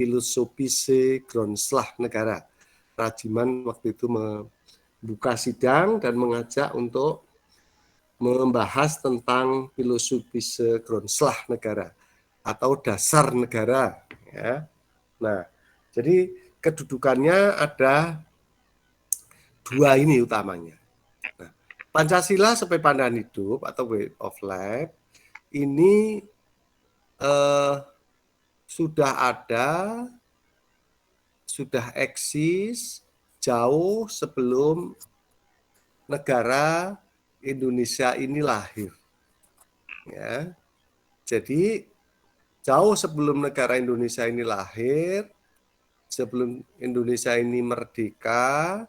Philosophische Grundslag Negara. Rajiman waktu itu membuka sidang dan mengajak untuk membahas tentang Philosophische Grundslag Negara atau dasar negara. Ya. Nah, jadi kedudukannya ada dua ini utamanya. Nah, Pancasila sebagai pandangan hidup atau way of life ini sudah ada, sudah eksis jauh sebelum negara Indonesia ini lahir. Ya. Jadi jauh sebelum negara Indonesia ini lahir, sebelum Indonesia ini merdeka,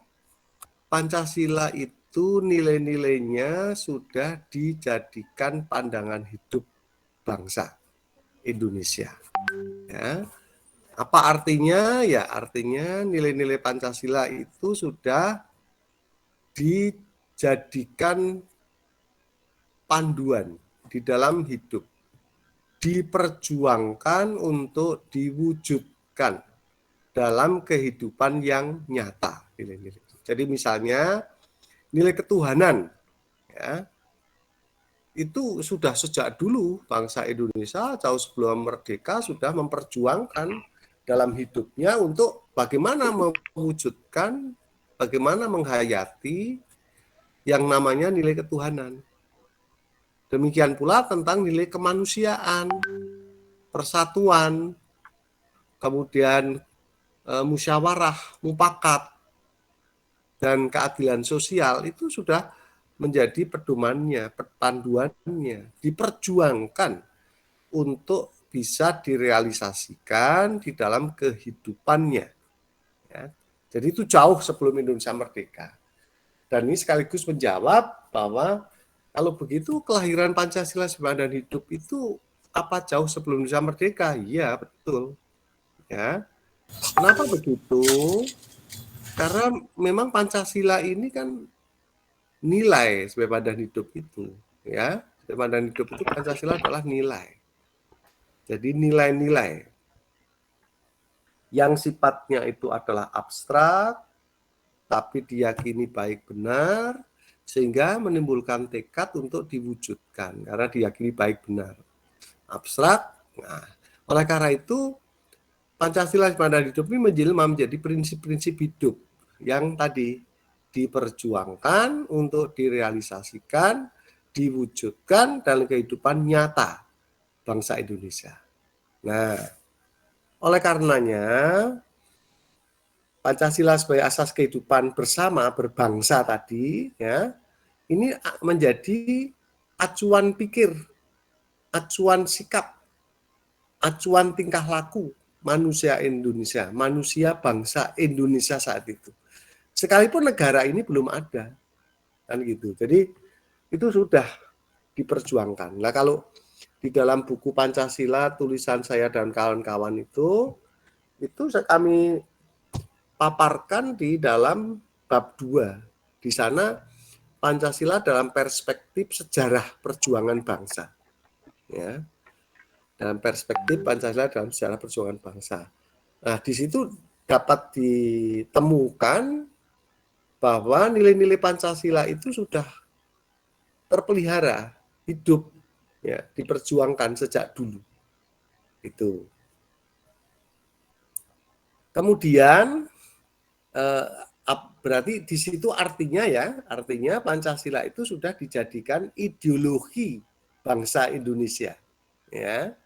Pancasila itu nilai-nilainya sudah dijadikan pandangan hidup bangsa Indonesia. Ya. Apa artinya? Ya artinya nilai-nilai Pancasila itu sudah dijadikan panduan di dalam hidup, diperjuangkan untuk diwujudkan dalam kehidupan yang nyata. Nilai-nilai. Jadi misalnya nilai ketuhanan, ya, itu sudah sejak dulu bangsa Indonesia jauh sebelum merdeka sudah memperjuangkan dalam hidupnya untuk bagaimana mewujudkan, bagaimana menghayati yang namanya nilai ketuhanan. Demikian pula tentang nilai kemanusiaan, persatuan, kemudian musyawarah, mufakat, dan keadilan sosial itu sudah menjadi pedomannya, panduannya, diperjuangkan untuk bisa direalisasikan di dalam kehidupannya. Ya. Jadi itu jauh sebelum Indonesia merdeka. Dan ini sekaligus menjawab bahwa kalau begitu kelahiran Pancasila sebagai pandangan hidup itu apa jauh sebelum Indonesia merdeka? Iya, betul. Ya. Kenapa begitu? Karena memang Pancasila ini kan nilai sebagai pandangan hidup itu, ya. Sebagai pandangan hidup itu Pancasila adalah nilai. Jadi nilai-nilai yang sifatnya itu adalah abstrak, tapi diyakini baik benar, sehingga menimbulkan tekad untuk diwujudkan, karena diyakini baik benar. Abstrak, nah, oleh karena itu Pancasila pandangan hidup ini menjelma menjadi prinsip-prinsip hidup yang tadi diperjuangkan untuk direalisasikan, diwujudkan dalam kehidupan nyata bangsa Indonesia. Nah, oleh karenanya Pancasila sebagai asas kehidupan bersama berbangsa tadi, ya, ini menjadi acuan pikir, acuan sikap, acuan tingkah laku manusia Indonesia, manusia bangsa Indonesia saat itu. Sekalipun negara ini belum ada, kan gitu. Jadi itu sudah diperjuangkan. Nah kalau di dalam buku Pancasila tulisan saya dan kawan-kawan itu kami paparkan di dalam bab 2. Di sana Pancasila dalam perspektif sejarah perjuangan bangsa. Ya. Dalam perspektif Pancasila dalam sejarah perjuangan bangsa. Nah, di situ dapat ditemukan bahwa nilai-nilai Pancasila itu sudah terpelihara, hidup, ya, diperjuangkan sejak dulu. Itu. Kemudian berarti di situ artinya Pancasila itu sudah dijadikan ideologi bangsa Indonesia, ya.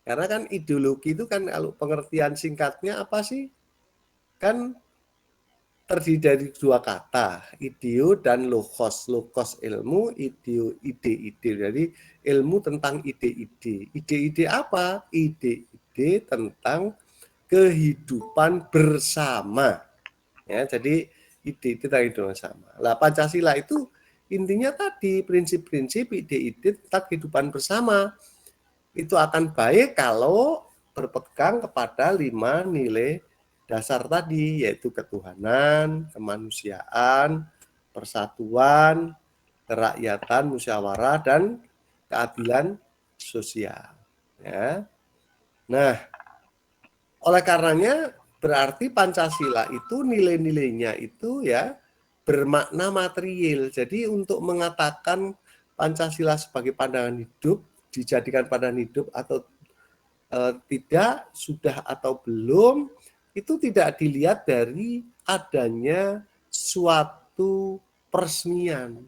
Karena kan ideologi itu kan kalau pengertian singkatnya apa sih? Kan terdiri dari dua kata, ideo dan logos. Logos ilmu, ideo ide-ide. Jadi ilmu tentang ide-ide. Ide-ide apa? Ide-ide tentang kehidupan bersama. Ya, jadi ide-ide tentang kehidupan bersama. Lah Pancasila itu intinya tadi prinsip-prinsip ide-ide tentang kehidupan bersama. Itu akan baik kalau berpegang kepada 5 nilai dasar tadi, yaitu ketuhanan, kemanusiaan, persatuan, kerakyatan, musyawarah, dan keadilan sosial. Ya. Nah, Oleh karenanya berarti Pancasila itu nilai-nilainya itu ya bermakna material. Jadi untuk mengatakan Pancasila sebagai pandangan hidup, dijadikan pandangan hidup atau tidak, sudah atau belum, itu tidak dilihat dari adanya suatu peresmian.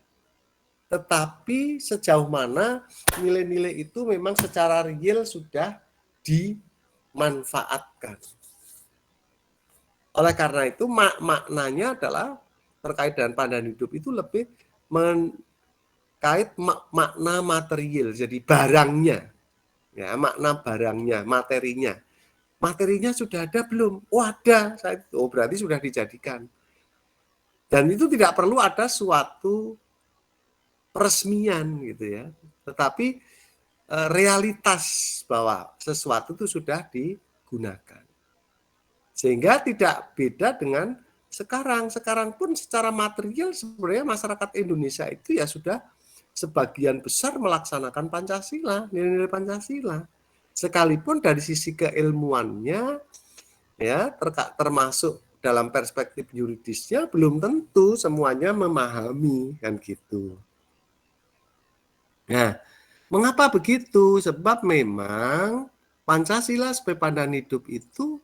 Tetapi sejauh mana nilai-nilai itu memang secara real sudah dimanfaatkan. Oleh karena itu maknanya adalah terkait dengan pandangan hidup itu lebih kait makna material, jadi barangnya, ya makna barangnya, materinya. Materinya sudah ada belum? Oh ada, oh berarti sudah dijadikan. Dan itu tidak perlu ada suatu peresmian gitu ya, tetapi realitas bahwa sesuatu itu sudah digunakan. Sehingga tidak beda dengan sekarang. Sekarang pun secara material sebenarnya masyarakat Indonesia itu ya sudah sebagian besar melaksanakan Pancasila, nilai-nilai Pancasila. Sekalipun dari sisi keilmuannya, ya termasuk dalam perspektif yuridisnya belum tentu semuanya memahami kan gitu. Nah, mengapa begitu? Sebab memang Pancasila sebagai pandangan hidup itu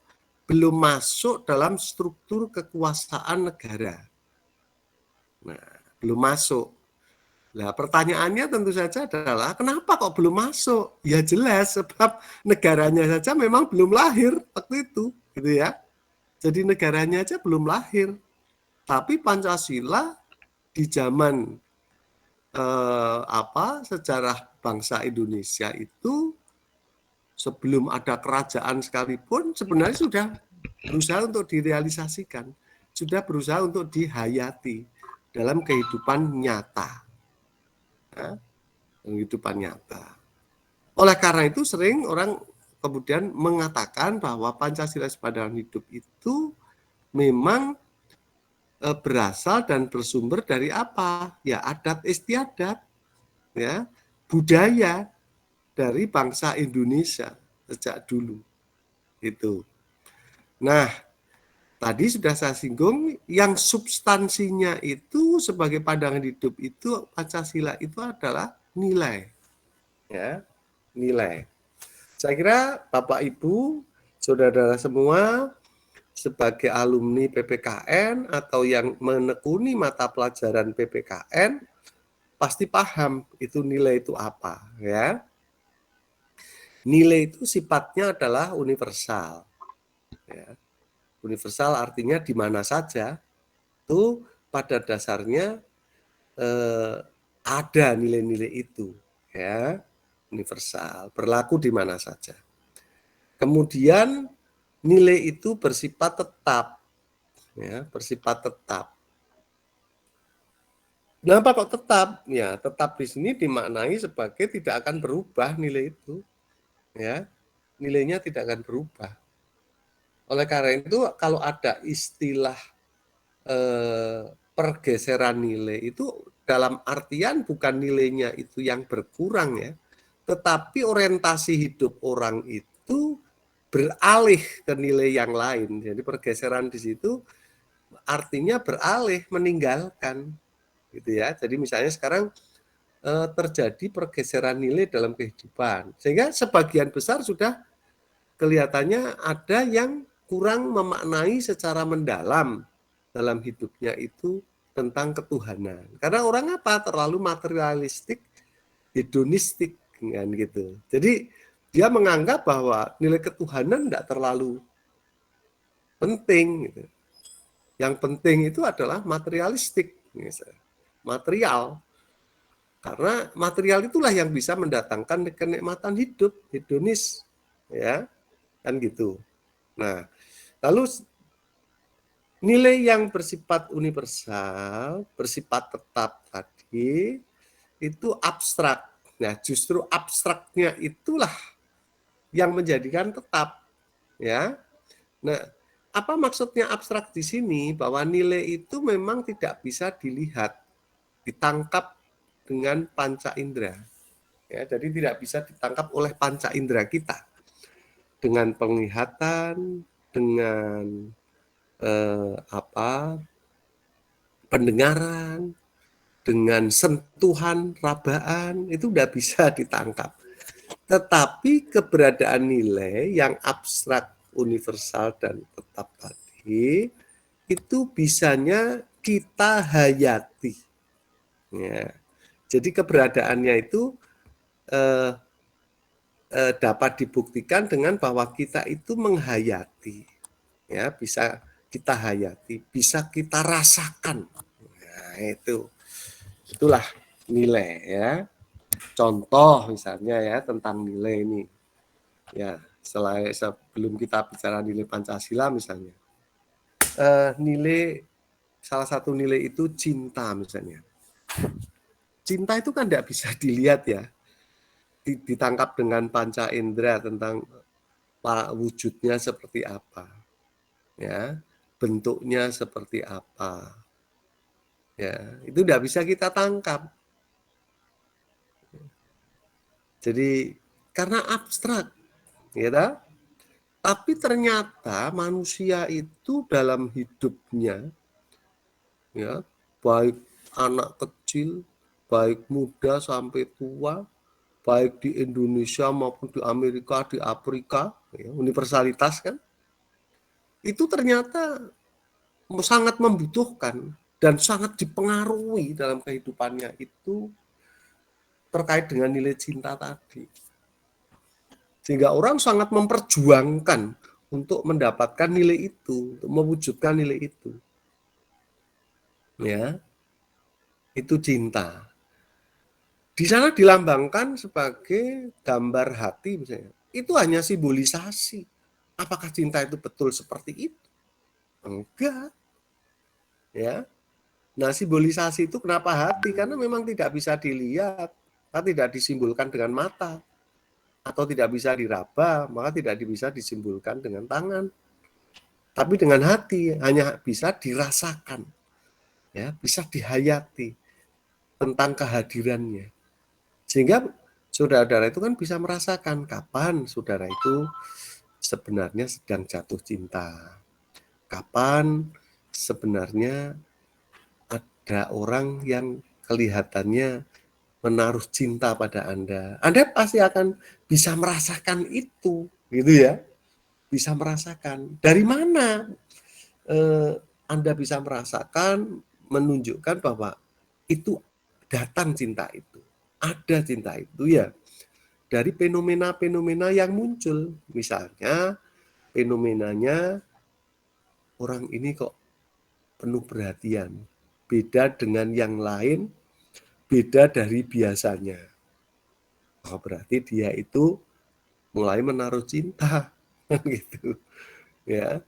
belum masuk dalam struktur kekuasaan negara. Nah, belum masuk. Nah, pertanyaannya tentu saja adalah kenapa kok belum masuk? Ya jelas sebab negaranya saja memang belum lahir waktu itu, gitu ya. Jadi negaranya aja belum lahir. Tapi Pancasila di zaman sejarah bangsa Indonesia itu sebelum ada kerajaan sekalipun sebenarnya sudah berusaha untuk direalisasikan, sudah berusaha untuk dihayati dalam kehidupan nyata. Ya, kehidupan nyata. Oleh karena itu sering orang kemudian mengatakan bahwa Pancasila sebagai pandangan hidup itu memang berasal dan bersumber dari apa? Ya adat istiadat, ya budaya dari bangsa Indonesia sejak dulu. Itu. Nah, tadi sudah saya singgung yang substansinya itu sebagai pandangan hidup itu Pancasila itu adalah nilai. Ya, nilai. Saya kira Bapak Ibu, saudara-saudara semua sebagai alumni PPKN atau yang menekuni mata pelajaran PPKN pasti paham itu nilai itu apa, ya. Nilai itu sifatnya adalah universal. Ya. Universal artinya di mana saja itu pada dasarnya ada nilai-nilai itu, ya, universal, berlaku di mana saja. Kemudian nilai itu bersifat tetap, ya, bersifat tetap. Kenapa kok tetap? Ya, tetap di sini dimaknai sebagai tidak akan berubah nilai itu, ya, nilainya tidak akan berubah. Oleh karena itu, kalau ada istilah pergeseran nilai itu dalam artian bukan nilainya itu yang berkurang ya, tetapi orientasi hidup orang itu beralih ke nilai yang lain. Jadi pergeseran di situ artinya beralih, meninggalkan, gitu ya. Jadi misalnya sekarang terjadi pergeseran nilai dalam kehidupan, sehingga sebagian besar sudah kelihatannya ada yang kurang memaknai secara mendalam dalam hidupnya itu tentang ketuhanan. Karena orang apa? Terlalu materialistik, hedonistik kan gitu. Jadi dia menganggap bahwa nilai ketuhanan tidak terlalu penting gitu. Yang penting itu adalah materialistik, material. Karena material itulah yang bisa mendatangkan kenikmatan hidup, hedonis, ya, kan gitu. Nah, lalu nilai yang bersifat universal, bersifat tetap tadi, itu abstrak. Nah, justru abstraknya itulah yang menjadikan tetap, ya. Nah, apa maksudnya abstrak di sini? Bahwa nilai itu memang tidak bisa dilihat, ditangkap dengan panca indera. Ya, jadi tidak bisa ditangkap oleh panca indera kita. dengan penglihatan, dengan pendengaran, dengan sentuhan, rabaan, itu udah bisa ditangkap. Tetapi keberadaan nilai yang abstrak, universal, dan tetap tadi, itu bisanya kita hayati. Ya. Jadi keberadaannya itu dapat dibuktikan dengan bahwa kita itu menghayati. Ya, bisa kita hayati, bisa kita rasakan. Nah, itulah nilai ya. Contoh misalnya ya tentang nilai ini. Ya, sebelum kita bicara nilai Pancasila misalnya. Salah satu nilai itu cinta misalnya. Cinta itu kan tidak bisa dilihat ya. Ditangkap dengan panca indera tentang wujudnya seperti apa. Ya, bentuknya seperti apa. Ya, itu tidak bisa kita tangkap. Jadi karena abstrak, ya. Tapi ternyata manusia itu dalam hidupnya, ya, baik anak kecil, baik muda sampai tua, baik di Indonesia maupun di Amerika, di Afrika, ya, universalitas kan, itu ternyata sangat membutuhkan dan sangat dipengaruhi dalam kehidupannya itu terkait dengan nilai cinta tadi. Sehingga orang sangat memperjuangkan untuk mendapatkan nilai itu, untuk mewujudkan nilai itu. Ya, itu cinta. Di sana dilambangkan sebagai gambar hati misalnya. Itu hanya simbolisasi. Apakah cinta itu betul seperti itu? Enggak. Ya. Nah, simbolisasi itu kenapa hati? Karena memang tidak bisa dilihat, tidak disimbolkan dengan mata, atau tidak bisa diraba, maka tidak bisa disimbolkan dengan tangan. Tapi dengan hati hanya bisa dirasakan, ya, bisa dihayati tentang kehadirannya. Sehingga saudara-saudara itu kan bisa merasakan kapan saudara itu sebenarnya sedang jatuh cinta. Kapan sebenarnya ada orang yang kelihatannya menaruh cinta pada Anda. Anda pasti akan bisa merasakan itu, gitu ya. Bisa merasakan. Dari mana Anda bisa merasakan, menunjukkan bahwa itu datang cinta itu. Ada cinta itu ya. Dari fenomena-fenomena yang muncul. Misalnya, fenomenanya orang ini kok penuh perhatian. Beda dengan yang lain, beda dari biasanya. Oh, berarti dia itu mulai menaruh cinta. Gitu. Ya.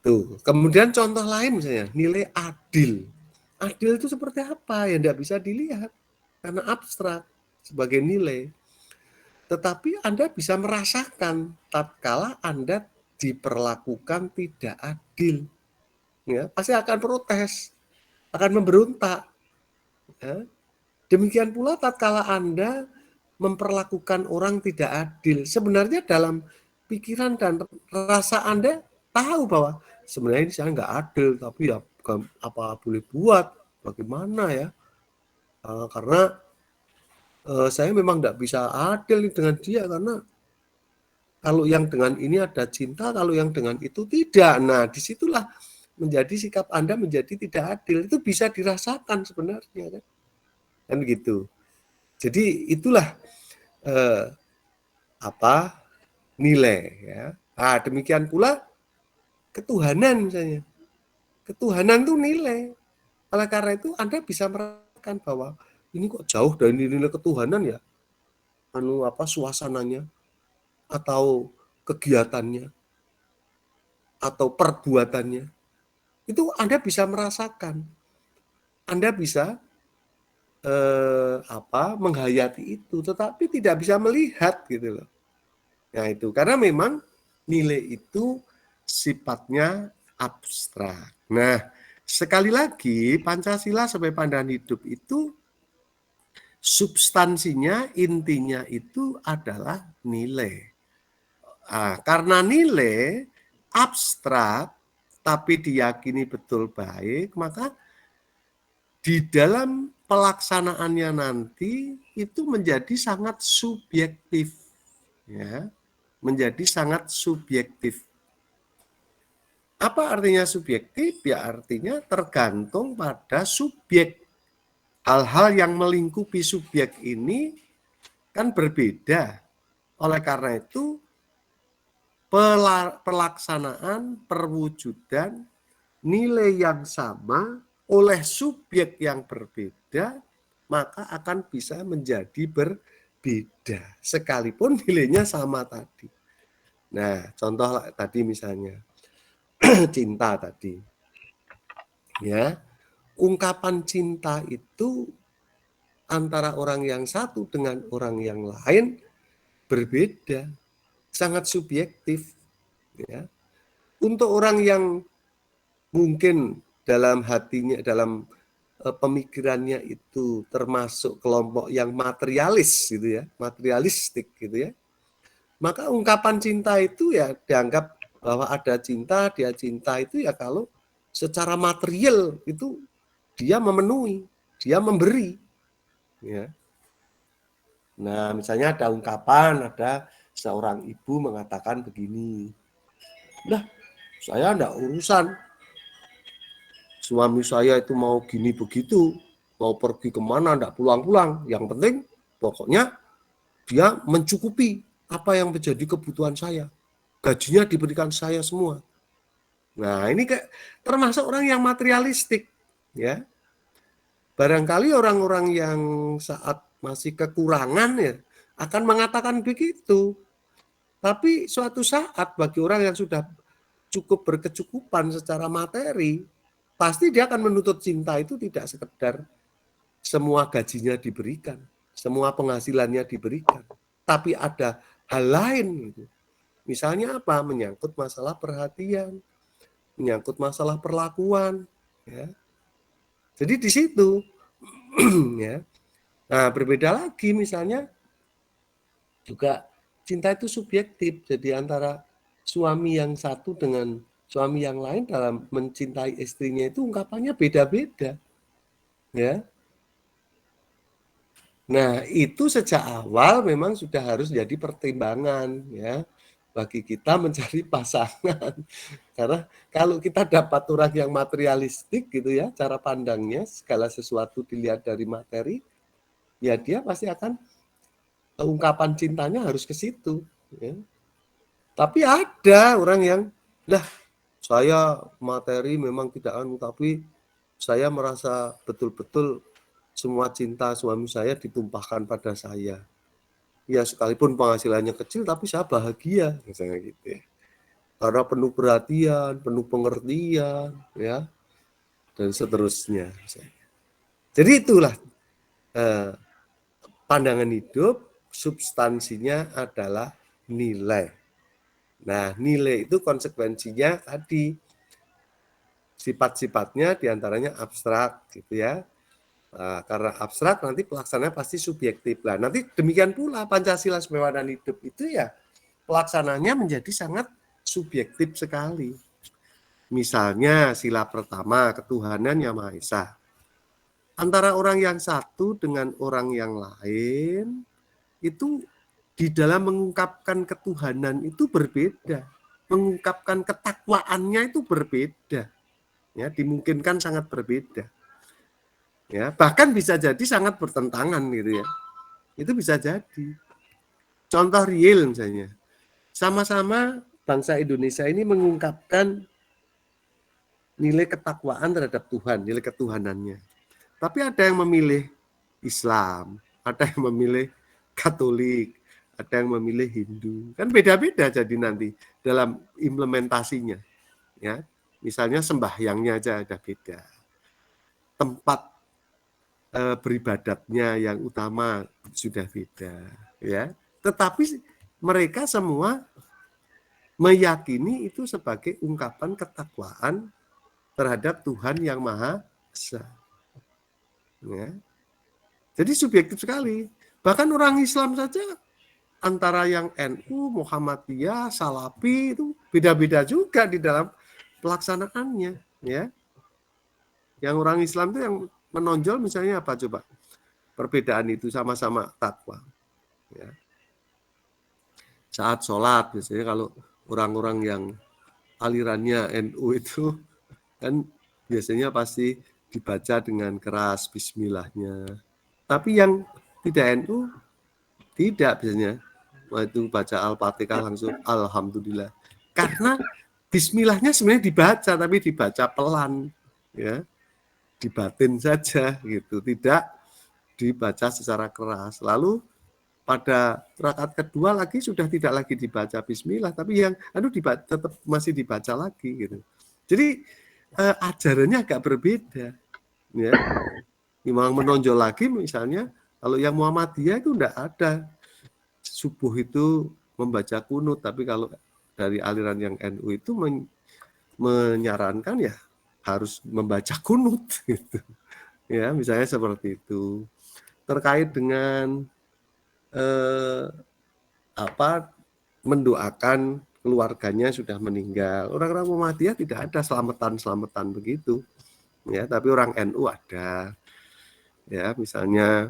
Tuh. Kemudian contoh lain misalnya, nilai adil. Adil itu seperti apa? Ya tidak bisa dilihat. Karena abstrak sebagai nilai. Tetapi Anda bisa merasakan tatkala Anda diperlakukan tidak adil. Ya, pasti akan protes, akan memberontak. Ya. Demikian pula tatkala Anda memperlakukan orang tidak adil. Sebenarnya dalam pikiran dan rasa Anda tahu bahwa sebenarnya ini saya nggak adil, tapi ya apa boleh buat, bagaimana ya? Karena saya memang tidak bisa adil dengan dia karena kalau yang dengan ini ada cinta, kalau yang dengan itu tidak. Nah, disitulah menjadi sikap Anda menjadi tidak adil. Itu bisa dirasakan sebenarnya kan, kan gitu. Jadi itulah nilai ya. Nah, demikian pula ketuhanan misalnya. Ketuhanan itu nilai. Oleh karena itu Anda bisa merasakan bahwa ini kok jauh dari nilai ketuhanan ya. Suasananya atau kegiatannya atau perbuatannya. Itu Anda bisa merasakan. Anda bisa menghayati itu, tetapi tidak bisa melihat gitu loh. Nah itu karena memang nilai itu sifatnya abstrak. Nah sekali lagi Pancasila sebagai pandangan hidup itu substansinya, intinya itu adalah nilai. Karena nilai abstrak tapi diyakini betul baik, maka di dalam pelaksanaannya nanti itu menjadi sangat subjektif, ya, menjadi sangat subjektif. Apa artinya subjektif? Ya artinya tergantung pada subjek. Hal-hal yang melingkupi subjek ini kan berbeda. Oleh karena itu pelaksanaan, perwujudan nilai yang sama oleh subjek yang berbeda, maka akan bisa menjadi berbeda. Sekalipun nilainya sama tadi. Nah, contoh tadi misalnya, cinta tadi. Ya, ungkapan cinta itu antara orang yang satu dengan orang yang lain berbeda, sangat subjektif. Ya. Untuk orang yang mungkin dalam hatinya, dalam pemikirannya itu termasuk kelompok yang materialis gitu ya, materialistik gitu ya. Maka ungkapan cinta itu ya dianggap bahwa ada cinta, dia cinta itu ya kalau secara material itu dia memenuhi, dia memberi. Ya. Nah, misalnya ada ungkapan, ada seorang ibu mengatakan begini, "Lah, saya enggak urusan. Suami saya itu mau gini begitu, mau pergi kemana enggak pulang-pulang. Yang penting pokoknya dia mencukupi apa yang menjadi kebutuhan saya. Gajinya diberikan saya semua." Nah, ini kayak termasuk orang yang materialistik, ya. Barangkali orang-orang yang saat masih kekurangan ya akan mengatakan begitu. Tapi suatu saat bagi orang yang sudah cukup berkecukupan secara materi, pasti dia akan menuntut cinta itu tidak sekedar semua gajinya diberikan, semua penghasilannya diberikan, tapi ada hal lain gitu. Misalnya apa? Menyangkut masalah perhatian, menyangkut masalah perlakuan, ya. Jadi di situ ya. Nah, berbeda lagi misalnya juga cinta itu subjektif. Jadi antara suami yang satu dengan suami yang lain dalam mencintai istrinya itu ungkapannya beda-beda. Ya. Nah, itu sejak awal memang sudah harus jadi pertimbangan ya bagi kita mencari pasangan. Karena kalau kita dapat orang yang materialistik gitu ya, cara pandangnya segala sesuatu dilihat dari materi, ya dia pasti akan ungkapan cintanya harus ke situ. Ya. Tapi ada orang yang, lah saya materi memang tidak anu, tapi saya merasa betul-betul semua cinta suami saya ditumpahkan pada saya. Ya sekalipun penghasilannya kecil, tapi saya bahagia, misalnya gitu ya. Karena penuh perhatian, penuh pengertian, ya, dan seterusnya. Jadi itulah pandangan hidup, substansinya adalah nilai. Nah, nilai itu konsekuensinya tadi sifat-sifatnya diantaranya abstrak, gitu ya. Nah, karena abstrak nanti pelaksanaannya pasti subjektif. Nah, nanti demikian pula Pancasila sebagai wadah hidup itu ya pelaksananya menjadi sangat subjektif sekali. Misalnya sila pertama ketuhanan yang Maha Esa. Antara orang yang satu dengan orang yang lain itu di dalam mengungkapkan ketuhanan itu berbeda. Mengungkapkan ketakwaannya itu berbeda. Ya, dimungkinkan sangat berbeda. Ya, bahkan bisa jadi sangat bertentangan gitu ya. Itu bisa jadi. Contoh real misalnya. Sama-sama bangsa Indonesia ini mengungkapkan nilai ketakwaan terhadap Tuhan, nilai ketuhanannya. Tapi ada yang memilih Islam, ada yang memilih Katolik, ada yang memilih Hindu. Kan beda-beda jadi nanti dalam implementasinya. Ya, misalnya sembahyangnya aja ada beda. Tempat beribadatnya yang utama sudah beda, ya. Tetapi mereka semua meyakini itu sebagai ungkapan ketakwaan terhadap Tuhan yang Maha Esa. Ya. Jadi subjektif sekali. Bahkan orang Islam saja antara yang NU, Muhammadiyah, Salafi itu beda-beda juga di dalam pelaksanaannya, ya. Yang orang Islam itu yang menonjol misalnya apa coba? Perbedaan itu sama-sama takwa. Ya. Saat sholat biasanya kalau orang-orang yang alirannya NU itu kan biasanya pasti dibaca dengan keras bismillahnya. Tapi yang tidak NU tidak biasanya. Waktu baca Al-Fatihah langsung Alhamdulillah. Karena bismillahnya sebenarnya dibaca tapi dibaca pelan, ya. Dibatin saja gitu, tidak dibaca secara keras. Lalu pada rakaat kedua lagi sudah tidak lagi dibaca bismillah, tapi yang tetap masih dibaca lagi gitu. Jadi ajarannya agak berbeda, ya. Memang menonjol lagi misalnya kalau yang Muhammadiyah itu enggak ada subuh itu membaca kunut, tapi kalau dari aliran yang NU itu menyarankan ya harus membaca kunut gitu. Ya, misalnya seperti itu. Terkait dengan mendoakan keluarganya sudah meninggal. Orang-orang Muhammadiyah tidak ada selamatan begitu. Ya, tapi orang NU ada. Ya, misalnya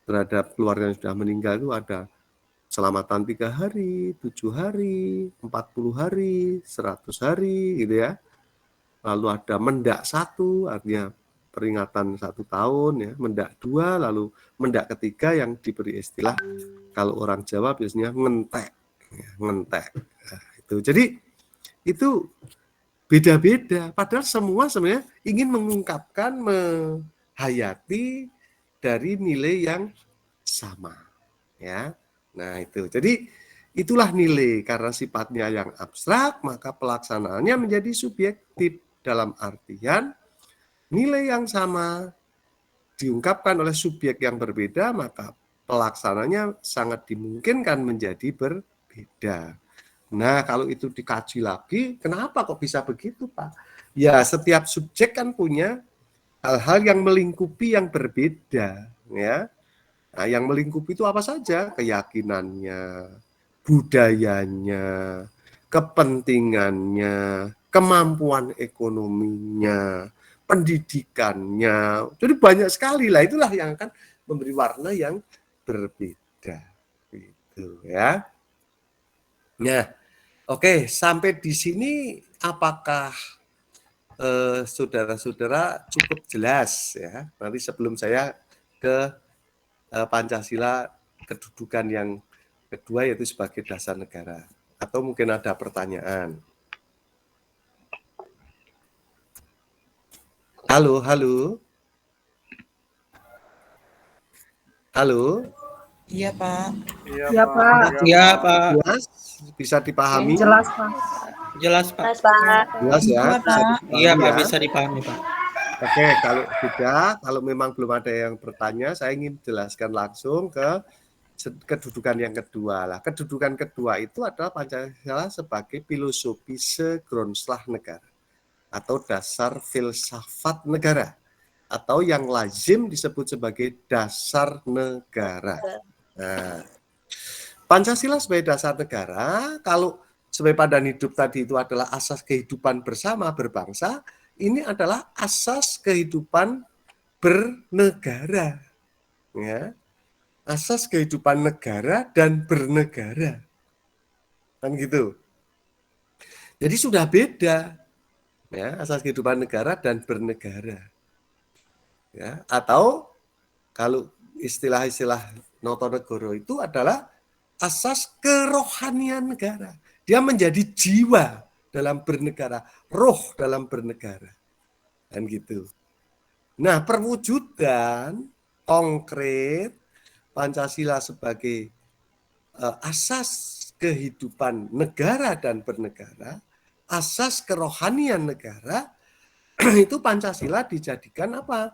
terhadap keluarga yang sudah meninggal itu ada selamatan 3 hari, 7 hari, 40 hari, 100 hari gitu ya. Lalu ada mendak 1, artinya peringatan 1 tahun ya, mendak 2, lalu mendak ketiga yang diberi istilah kalau orang Jawa biasanya ngentek. Ya, ngentek. Nah, itu. Jadi itu beda-beda, padahal semua sebenarnya ingin mengungkapkan, menghayati dari nilai yang sama, ya. Nah, itu. Jadi itulah nilai, karena sifatnya yang abstrak, maka pelaksanaannya menjadi subjektif dalam artian nilai yang sama diungkapkan oleh subjek yang berbeda, maka pelaksananya sangat dimungkinkan menjadi berbeda. Nah, kalau itu dikaji lagi, kenapa kok bisa begitu, Pak? Ya, setiap subjek kan punya hal-hal yang melingkupi yang berbeda, ya. Nah, yang melingkupi itu apa saja? Keyakinannya, budayanya, kepentingannya, kemampuan ekonominya, pendidikannya. Jadi banyak sekali lah, itulah yang akan memberi warna yang berbeda. Gitu ya. Nah, oke, sampai di sini apakah saudara-saudara cukup jelas ya? Nanti sebelum saya ke Pancasila kedudukan yang kedua yaitu sebagai dasar negara. Atau mungkin ada pertanyaan. Halo, halo. Halo. Iya, Pak. Iya, Pak. Iya, Pak. Jelas? Bisa dipahami? Jelas, Pak. Jelas, Pak. Jelas, Pak. Jelas ya? Iya, Bisa Pak. dipahami Iya, Pak. ya? Bisa dipahami, Pak. Oke, kalau sudah, kalau memang belum ada yang bertanya, saya ingin jelaskan langsung ke kedudukan yang kedua. Lah, kedudukan kedua itu adalah Pancasila sebagai filosofi segronslah negara atau dasar filsafat negara atau yang lazim disebut sebagai dasar negara. Nah, Pancasila sebagai dasar negara, kalau sebagai pandangan hidup tadi itu adalah asas kehidupan bersama berbangsa, ini adalah asas kehidupan bernegara. Ya. Asas kehidupan negara dan bernegara. Kan gitu. Jadi sudah beda. Ya, asas kehidupan negara dan bernegara. Ya, atau kalau istilah-istilah Notonegoro itu adalah asas kerohanian negara. Dia menjadi jiwa dalam bernegara, roh dalam bernegara. Kan gitu. Nah, perwujudan konkret Pancasila sebagai asas kehidupan negara dan bernegara, asas kerohanian negara, itu Pancasila dijadikan apa?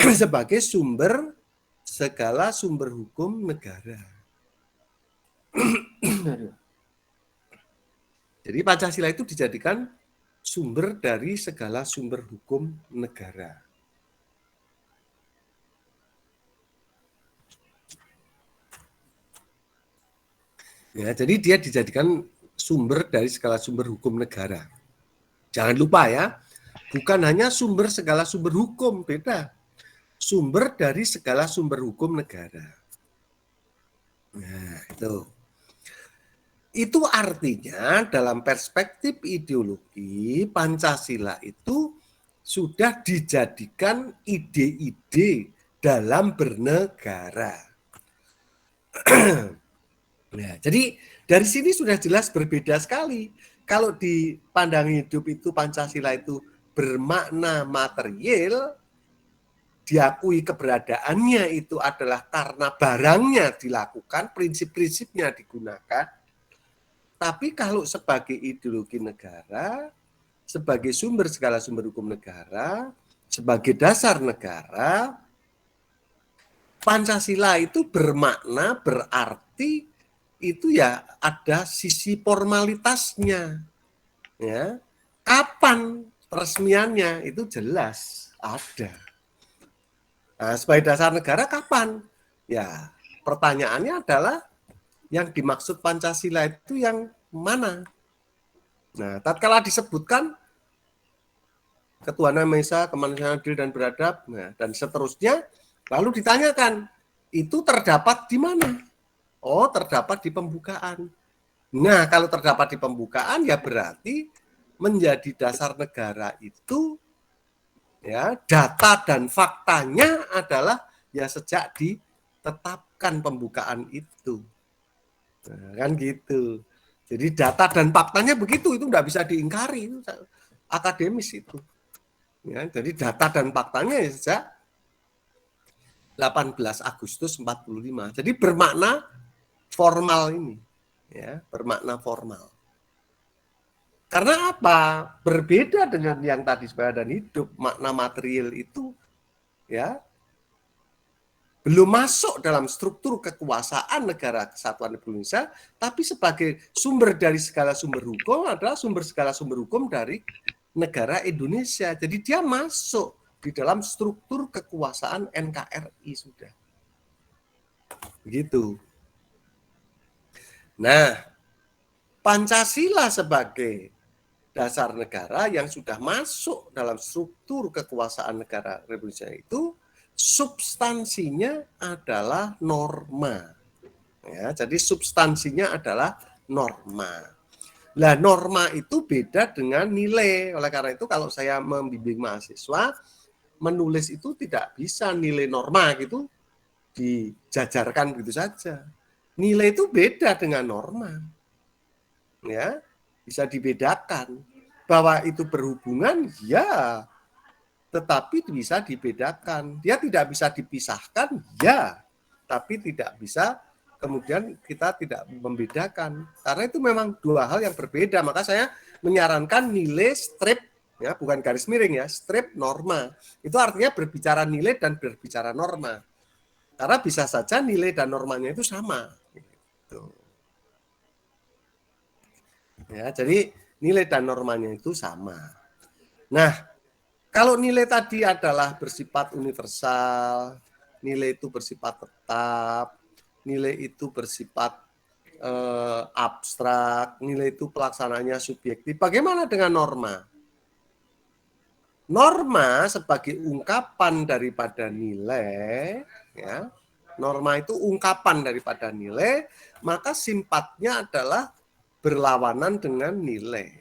Sebagai sumber segala sumber hukum negara. Jadi Pancasila itu dijadikan sumber dari segala sumber hukum negara. Ya, jadi dia dijadikan sumber dari segala sumber hukum negara. Jangan lupa ya, bukan hanya sumber segala sumber hukum, beda. Sumber dari segala sumber hukum negara. Nah, itu. Itu artinya dalam perspektif ideologi, Pancasila itu sudah dijadikan ide-ide dalam bernegara. Nah, jadi dari sini sudah jelas berbeda sekali. Kalau di pandang hidup itu Pancasila itu bermakna material, diakui keberadaannya itu adalah karena barangnya dilakukan, prinsip-prinsipnya digunakan. Tapi kalau sebagai ideologi negara, sebagai sumber segala sumber hukum negara, sebagai dasar negara, Pancasila itu bermakna, berarti itu ya ada sisi formalitasnya. Ya. Kapan peresmiannya itu jelas ada. Nah, sebagai dasar negara kapan? Ya, pertanyaannya adalah yang dimaksud Pancasila itu yang mana? Nah, tatkala disebutkan ketuhanan Maha Esa, kemanusiaan adil dan beradab, nah, dan seterusnya, lalu ditanyakan, itu terdapat di mana? Oh, terdapat di pembukaan. Nah, kalau terdapat di pembukaan, ya berarti menjadi dasar negara itu, ya, data dan faktanya adalah ya sejak ditetapkan pembukaan itu. Nah, kan gitu. Jadi data dan faktanya begitu, itu nggak bisa diingkari, itu akademis itu. Ya, jadi data dan faktanya ya sejak 18 Agustus 45. Jadi bermakna formal ini, ya, bermakna formal. Karena apa? Berbeda dengan yang tadi sebagai dan hidup, makna material itu ya belum masuk dalam struktur kekuasaan negara kesatuan Republik Indonesia, tapi sebagai sumber dari segala sumber hukum adalah sumber segala sumber hukum dari negara Indonesia. Jadi dia masuk di dalam struktur kekuasaan NKRI sudah. Begitu. Nah, Pancasila sebagai dasar negara yang sudah masuk dalam struktur kekuasaan negara Republik Indonesia itu substansinya adalah norma. Ya, jadi substansinya adalah norma. Nah, norma itu beda dengan nilai. Oleh karena itu kalau saya membimbing mahasiswa, menulis itu tidak bisa nilai norma gitu dijajarkan gitu saja. Nilai itu beda dengan norma. Ya, bisa dibedakan. Bahwa itu berhubungan, ya, tetapi bisa dibedakan. Dia tidak bisa dipisahkan, ya, tapi tidak bisa kemudian kita tidak membedakan. Karena itu memang dua hal yang berbeda. Maka saya menyarankan nilai strip, ya, bukan garis miring ya, strip norma. Itu artinya berbicara nilai dan berbicara norma. Karena bisa saja nilai dan normanya itu sama. Gitu. Ya, jadi nilai dan normanya itu sama. Nah, kalau nilai tadi adalah bersifat universal, nilai itu bersifat tetap, nilai itu bersifat abstrak, nilai itu pelaksananya subjektif. Bagaimana dengan norma? Norma sebagai ungkapan daripada nilai, ya, norma itu ungkapan daripada nilai, maka sifatnya adalah berlawanan dengan nilai.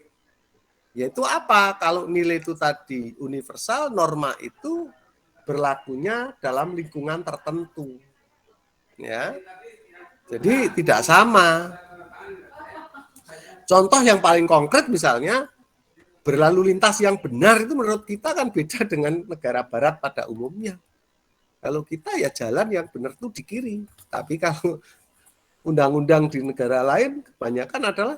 Yaitu apa? Kalau nilai itu tadi universal, norma itu berlakunya dalam lingkungan tertentu. Ya. Jadi tidak sama. Contoh yang paling konkret misalnya berlalu lintas yang benar itu menurut kita kan beda dengan negara barat pada umumnya. Kalau kita ya jalan yang benar itu di kiri. Tapi kalau undang-undang di negara lain kebanyakan adalah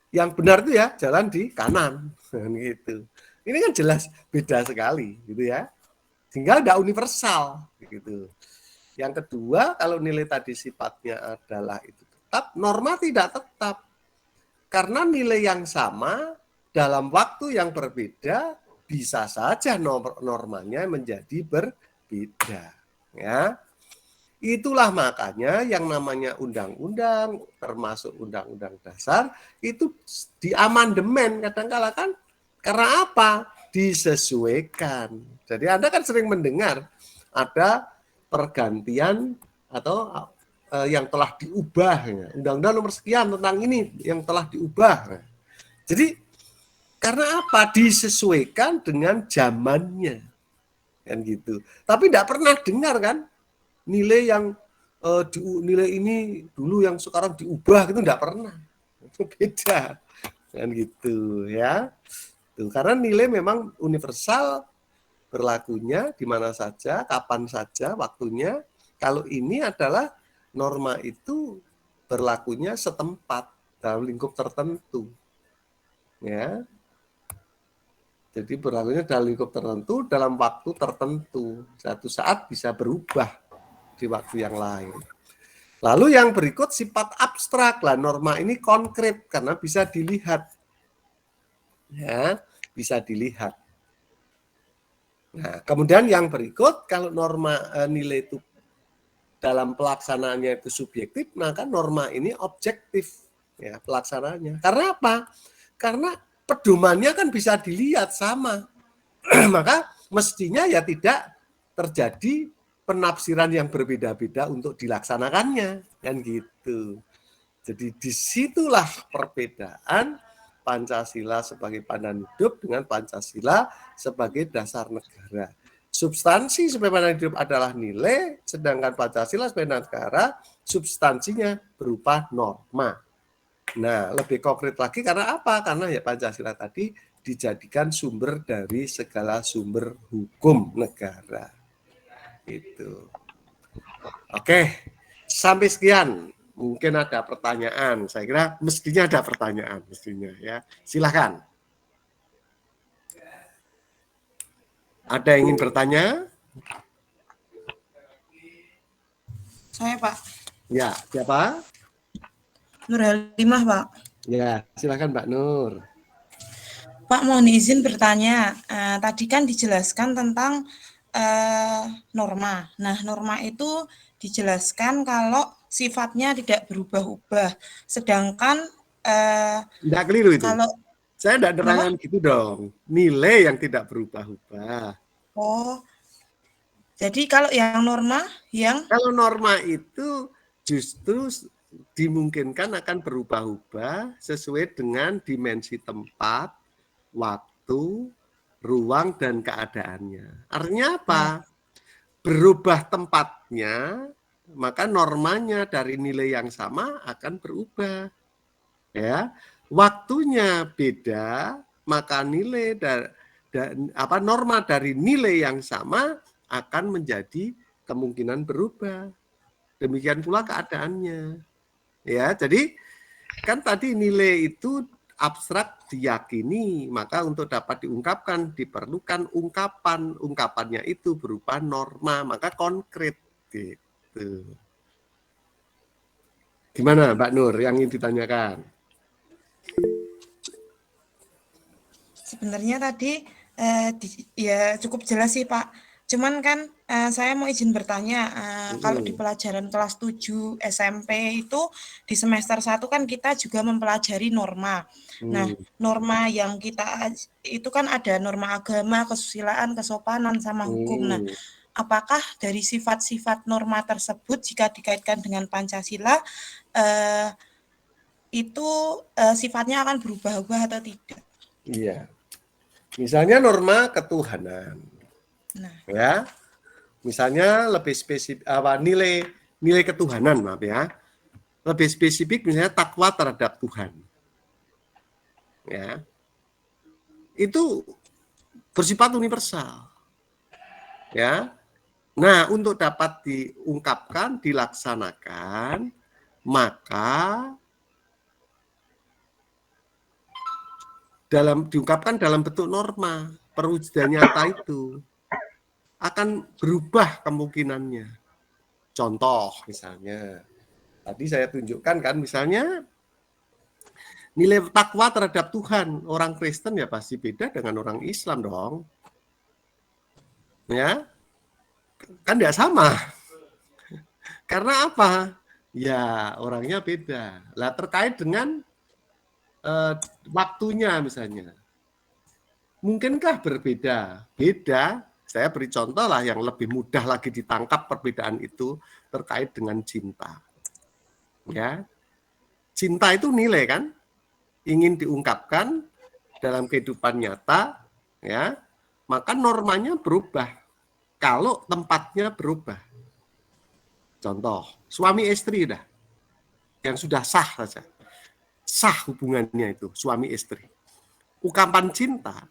yang benar itu ya jalan di kanan gitu. Ini kan jelas beda sekali gitu ya. Sehingga tidak universal gitu. Yang kedua, kalau nilai tadi sifatnya adalah itu tetap, norma tidak tetap. Karena nilai yang sama dalam waktu yang berbeda bisa saja normanya menjadi berbeda, ya. Itulah makanya yang namanya undang-undang, termasuk undang-undang dasar, itu diamandemen kadang-kala kan. Karena apa? Disesuaikan. Jadi Anda kan sering mendengar ada pergantian atau yang telah diubah. Undang-undang nomor sekian tentang ini yang telah diubah. Jadi karena apa? Disesuaikan dengan zamannya. Kan gitu. Tapi tidak pernah dengar kan nilai yang nilai ini dulu yang sekarang diubah itu enggak pernah. Itu beda. Kan gitu ya. Tuh, karena nilai memang universal berlakunya di mana saja, kapan saja waktunya. Kalau ini adalah norma itu berlakunya setempat dalam lingkup tertentu. Ya. Jadi berlakunya dalam lingkup tertentu, dalam waktu tertentu. Satu saat bisa berubah di waktu yang lain. Lalu yang berikut sifat abstrak. Lah norma ini konkret karena bisa dilihat. Ya, bisa dilihat. Nah, kemudian yang berikut kalau norma nilai itu dalam pelaksanaannya itu subjektif, maka norma ini objektif ya pelaksanaannya. Karena apa? Karena pedomannya kan bisa dilihat sama. Maka mestinya ya tidak terjadi penafsiran yang berbeda-beda untuk dilaksanakannya. Kan gitu. Jadi disitulah perbedaan Pancasila sebagai pandangan hidup dengan Pancasila sebagai dasar negara. Substansi sebagai pandangan hidup adalah nilai, sedangkan Pancasila sebagai negara, substansinya berupa norma. Nah, lebih konkret lagi karena apa? Karena ya Pancasila tadi dijadikan sumber dari segala sumber hukum negara. Itu. Oke, sampai sekian. Mungkin ada pertanyaan. Saya kira mestinya ada pertanyaan, mestinya ya. Silakan. Ada yang ingin bertanya? Saya, Pak. Ya, siapa? Nur Halimah, Pak. Ya, silakan Mbak Nur. Pak, mohon izin bertanya. Tadi kan dijelaskan tentang norma. Nah, norma itu dijelaskan kalau sifatnya tidak berubah-ubah. Sedangkan Tidak keliru itu. kalau Saya tidak nerangkan gitu dong. Nilai yang tidak berubah-ubah. oh, jadi kalau yang norma yang Kalau norma itu justru dimungkinkan akan berubah-ubah sesuai dengan dimensi tempat, waktu, ruang, dan keadaannya. Artinya apa? Berubah tempatnya, maka normanya dari nilai yang sama akan berubah. Ya, waktunya beda, maka nilai norma dari nilai yang sama akan menjadi kemungkinan berubah. Demikian pula keadaannya. Ya, jadi kan tadi nilai itu abstrak diyakini, maka untuk dapat diungkapkan diperlukan ungkapan. Ungkapannya itu berupa norma, maka konkret gitu. Gimana Mbak Nur yang ingin ditanyakan? sebenarnya tadi ya cukup jelas sih, Pak. Cuman kan saya mau izin bertanya, kalau di pelajaran kelas 7 SMP itu di semester 1 kan kita juga mempelajari norma. Nah, norma yang kita itu kan ada norma agama, kesusilaan, kesopanan, sama hukum. Nah, apakah dari sifat-sifat norma tersebut jika dikaitkan dengan Pancasila itu sifatnya akan berubah-ubah atau tidak? Iya. Misalnya norma ketuhanan. Nah, ya. Misalnya lebih spesifik nilai ketuhanan, maaf ya. Lebih spesifik misalnya takwa terhadap Tuhan. Ya. Itu bersifat universal. Ya. Nah, untuk dapat diungkapkan, dilaksanakan, maka diungkapkan dalam bentuk norma, perwujudan nyata itu akan berubah kemungkinannya. Contoh misalnya, tadi saya tunjukkan kan misalnya nilai takwa terhadap Tuhan, orang Kristen ya pasti beda dengan orang Islam dong. Ya, kan tidak sama. Karena apa? Ya, orangnya beda. Lah terkait dengan waktunya misalnya. Mungkinkah berbeda? Beda. Saya beri contoh lah yang lebih mudah lagi ditangkap perbedaan itu terkait dengan cinta. Ya. Cinta itu nilai kan? Ingin diungkapkan dalam kehidupan nyata, ya. Maka normanya berubah kalau tempatnya berubah. Contoh, suami istri dah, yang sudah sah saja. Sah hubungannya itu, suami istri. Ungkapan cinta,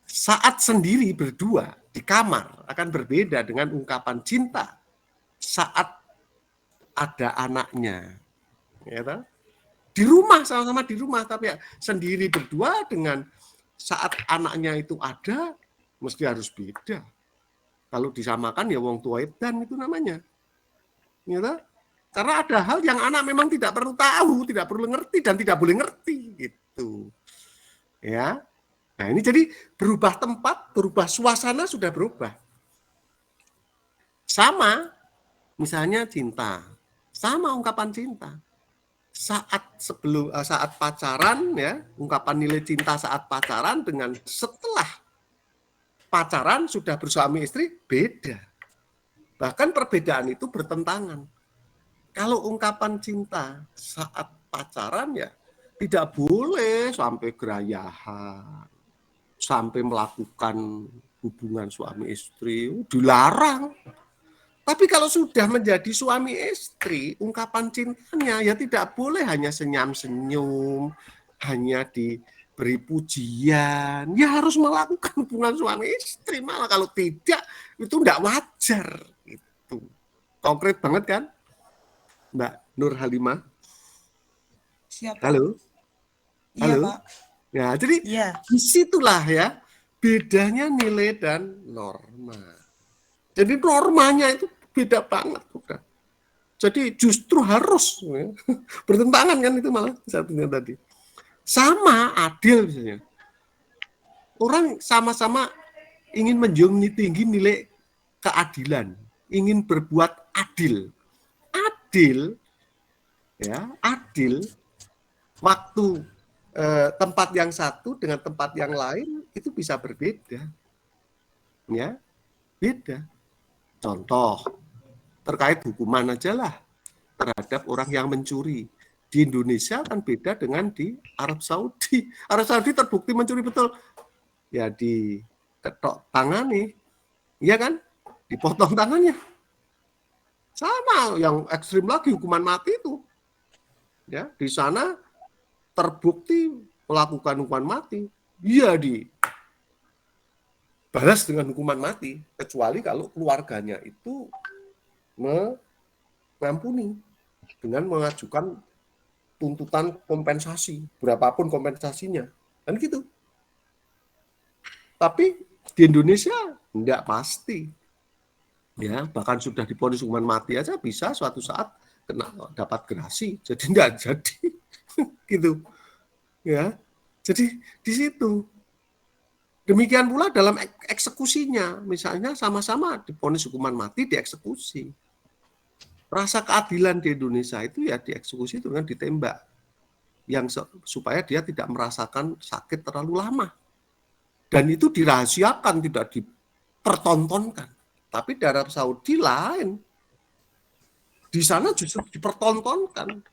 saat sendiri berdua di kamar akan berbeda dengan ungkapan cinta saat ada anaknya. Ya, toh? Di rumah, sama-sama di rumah, tapi ya, sendiri berdua dengan saat anaknya itu ada, mesti harus beda. Kalau disamakan ya wong tua edan itu namanya. Ya, toh? Karena ada hal yang anak memang tidak perlu tahu, tidak perlu ngerti, dan tidak boleh ngerti. Gitu. Ya. Nah ini jadi berubah tempat, berubah suasana sudah berubah. Sama, misalnya cinta. Sama ungkapan cinta. Saat pacaran, ya, ungkapan nilai cinta saat pacaran dengan setelah pacaran sudah bersuami istri, beda. Bahkan perbedaan itu bertentangan. Kalau ungkapan cinta saat pacaran ya tidak boleh sampai gerayahan, sampai melakukan hubungan suami istri, dilarang. Tapi kalau sudah menjadi suami istri, ungkapan cintanya ya tidak boleh hanya senyum-senyum, hanya diberi pujian, ya harus melakukan hubungan suami istri. Malah kalau tidak, itu tidak wajar. Itu konkret banget kan? Mbak Nur Halimah. Siap, Pak. Halo. Iya, Halo. Pak. Ya, jadi Iya. disitulah ya bedanya nilai dan norma. Jadi normanya itu beda banget, udah. Jadi justru harus ya, bertentangan kan itu malah satunya tadi. Sama adil misalnya. Orang sama-sama ingin menjunjung tinggi nilai keadilan, ingin berbuat adil. Adil, ya, adil. Waktu tempat yang satu dengan tempat yang lain itu bisa berbeda, ya, beda. Contoh terkait hukuman aja lah terhadap orang yang mencuri di Indonesia kan beda dengan di Arab Saudi. Arab Saudi terbukti mencuri betul, ya diketok tangani, iya kan, dipotong tangannya. Sama yang ekstrim lagi hukuman mati itu, ya di sana terbukti melakukan hukuman mati, dia dibalas dengan hukuman mati, kecuali kalau keluarganya itu mengampuni dengan mengajukan tuntutan kompensasi, berapapun kompensasinya, kan gitu. Tapi di Indonesia enggak pasti, ya bahkan sudah divonis hukuman mati aja bisa suatu saat dapat gerasi, jadi enggak jadi. Gitu ya, jadi di situ demikian pula dalam eksekusinya, misalnya sama-sama divonis hukuman mati, dieksekusi, rasa keadilan di Indonesia itu ya dieksekusi itu dengan ditembak yang supaya dia tidak merasakan sakit terlalu lama, dan itu dirahasiakan, tidak dipertontonkan. Tapi di Arab Saudi lain, di sana justru dipertontonkan,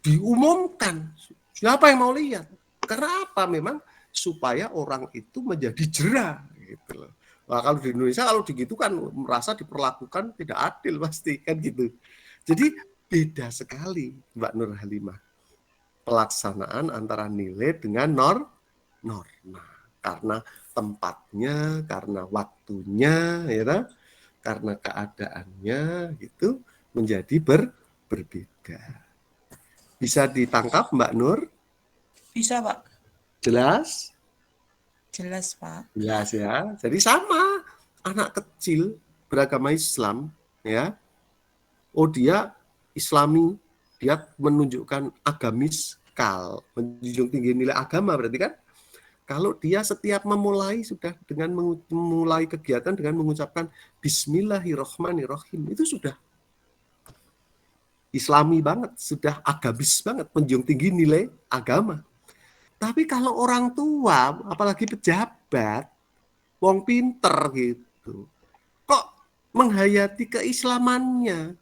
diumumkan. Siapa yang mau lihat? Karena apa? Memang supaya orang itu menjadi jera gitu loh. Nah, kalau di Indonesia kalau begitu kan merasa diperlakukan tidak adil pasti kan gitu. Jadi beda sekali Mbak Nur Halimah pelaksanaan antara nilai dengan norma. Karena tempatnya, karena waktunya, ya, karena keadaannya gitu menjadi berbeda. Bisa ditangkap Mbak Nur? Bisa, Pak. Jelas? Jelas, Pak. Jelas ya. Jadi sama anak kecil beragama Islam, ya. Oh dia Islami, dia menunjukkan agamis, menjunjung tinggi nilai agama berarti kan. Kalau dia setiap memulai sudah dengan memulai kegiatan dengan mengucapkan Bismillahirrohmanirrohim, itu sudah Islami banget, sudah agamis banget, menjunjung tinggi nilai agama. Tapi kalau orang tua, apalagi pejabat, wong pinter gitu, kok menghayati keislamannya,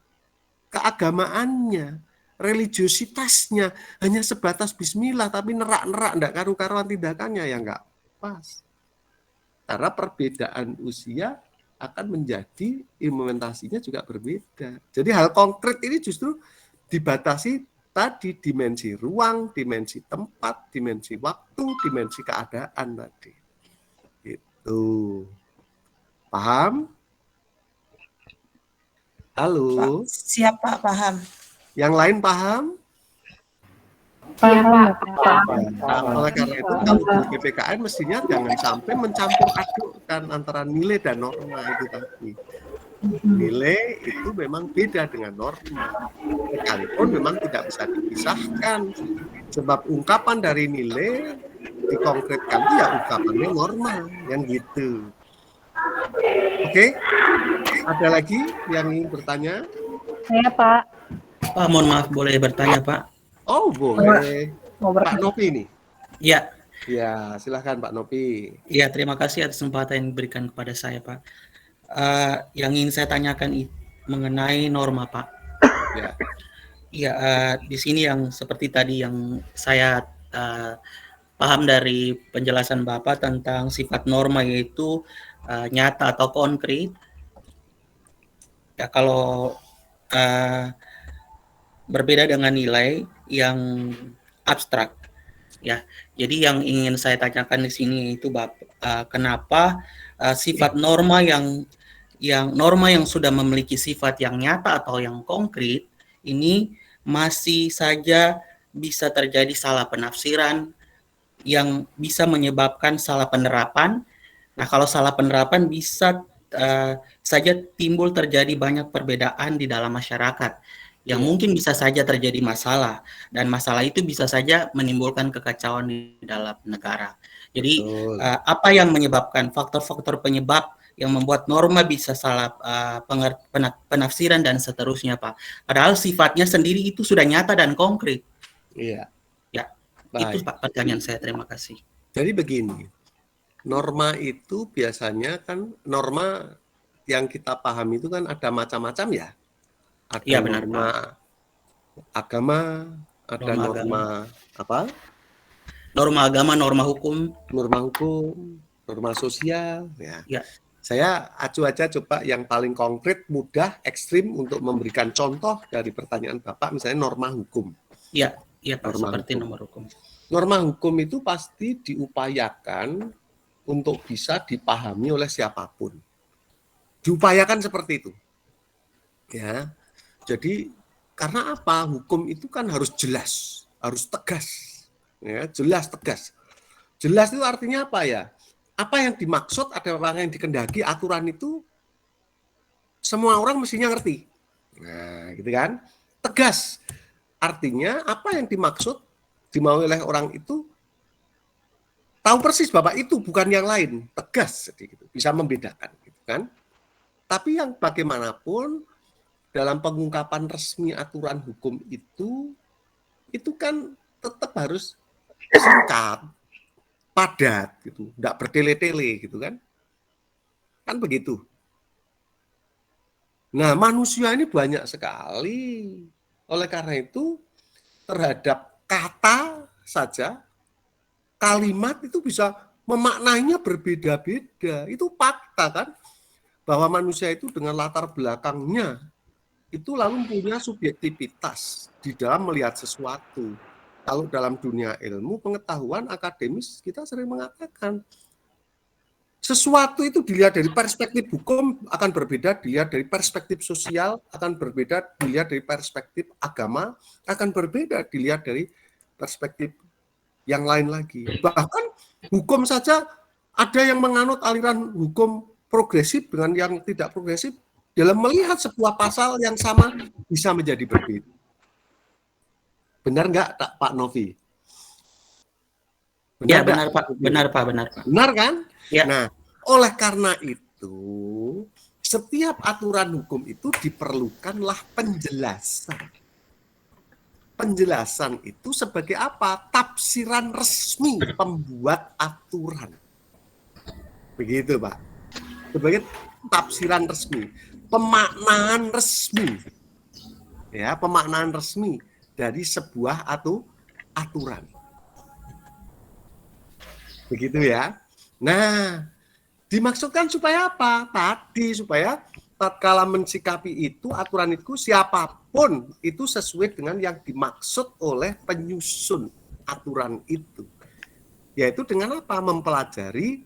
keagamaannya, religiositasnya hanya sebatas bismillah, tapi nerak-nerak, enggak karu-karuan tindakannya, ya enggak pas. Karena perbedaan usia akan menjadi implementasinya juga berbeda. Jadi hal konkret ini justru dibatasi tadi dimensi ruang, dimensi tempat, dimensi waktu, dimensi keadaan tadi. Gitu. Paham? Halo. Siap Pak, paham. Yang lain paham? Iya, Pak. Nah, oleh karena itu kalau di PPKN mestinya jangan sampai mencampur adukkan antara nilai dan norma itu tadi. Nilai itu memang beda dengan norma. Sekalipun memang tidak bisa dipisahkan. Sebab ungkapan dari nilai dikonkretkan itu ya ungkapannya norma, yang gitu. Oke? Ada lagi yang ingin bertanya? Saya, Pak. Pak, mohon maaf, boleh bertanya, Pak? Oh, boleh. Mau Pak Nopi nih. Ya, Ya, silahkan Pak Nopi. ya, terima kasih atas kesempatan yang diberikan kepada saya, Pak. Yang ingin saya tanyakan mengenai norma, Pak. Ya. Ya, di sini yang seperti tadi yang saya paham dari penjelasan Bapak tentang sifat norma, yaitu nyata atau konkret. Ya, kalau berbeda dengan nilai yang abstrak, ya. Jadi yang ingin saya tanyakan di sini itu kenapa sifat norma yang sudah memiliki sifat yang nyata atau yang konkret ini masih saja bisa terjadi salah penafsiran yang bisa menyebabkan salah penerapan. Nah, kalau salah penerapan bisa saja timbul terjadi banyak perbedaan di dalam masyarakat yang mungkin bisa saja terjadi masalah, dan masalah itu bisa saja menimbulkan kekacauan di dalam negara. Jadi apa yang menyebabkan faktor-faktor penyebab yang membuat norma bisa salah penafsiran dan seterusnya, Pak? Padahal sifatnya sendiri itu sudah nyata dan konkret. Iya. Ya, baik. itu Pak pertanyaan saya. Terima kasih. Jadi begini, norma itu biasanya kan norma yang kita pahami itu kan ada macam-macam ya. Ada ya, benar, norma Pak. Agama, ada norma apa? Norma agama, norma hukum, norma sosial, ya. Ya. Saya acu aja coba yang paling konkret, mudah, ekstrim untuk memberikan contoh dari pertanyaan Bapak, misalnya norma hukum. Iya, Pak, seperti nomor hukum. Norma hukum itu pasti diupayakan untuk bisa dipahami oleh siapapun. Diupayakan seperti itu. Ya. Jadi karena apa? Hukum itu kan harus jelas, harus tegas. Ya, jelas, tegas. Jelas itu artinya apa ya? Apa yang dimaksud, ada orang yang dikendaki, aturan itu semua orang mestinya ngerti. Nah, gitu kan? Tegas. Artinya apa yang dimaksud, dimau oleh orang itu tahu persis Bapak itu bukan yang lain. Tegas, gitu. Bisa membedakan, gitu kan? Tapi yang bagaimanapun dalam pengungkapan resmi aturan hukum itu kan tetap harus singkat, padat gitu, enggak bertele-tele gitu kan. Kan begitu. Nah, manusia ini banyak sekali. Oleh karena itu terhadap kata saja, kalimat itu bisa memaknainya berbeda-beda. Itu fakta kan, bahwa manusia itu dengan latar belakangnya itu lalu punya subjektivitas di dalam melihat sesuatu. Kalau dalam dunia ilmu, pengetahuan akademis, kita sering mengatakan sesuatu itu dilihat dari perspektif hukum akan berbeda, dilihat dari perspektif sosial akan berbeda, dilihat dari perspektif agama akan berbeda, dilihat dari perspektif yang lain lagi. Bahkan hukum saja ada yang menganut aliran hukum progresif dengan yang tidak progresif. Dalam melihat sebuah pasal yang sama bisa menjadi berbeda. Benar nggak Pak Novi? Benar, benar Pak. Benar Pak. Benar kan? Ya. Nah, oleh karena itu setiap aturan hukum itu diperlukanlah penjelasan. penjelasan itu sebagai apa? Tafsiran resmi pembuat aturan. Begitu, Pak. Sebagai tafsiran resmi, pemaknaan resmi. Ya, pemaknaan resmi dari sebuah aturan. Begitu ya. Nah, dimaksudkan supaya apa? Tadi supaya tatkala mensikapi itu aturan itu siapapun itu sesuai dengan yang dimaksud oleh penyusun aturan itu. Yaitu dengan apa? Mempelajari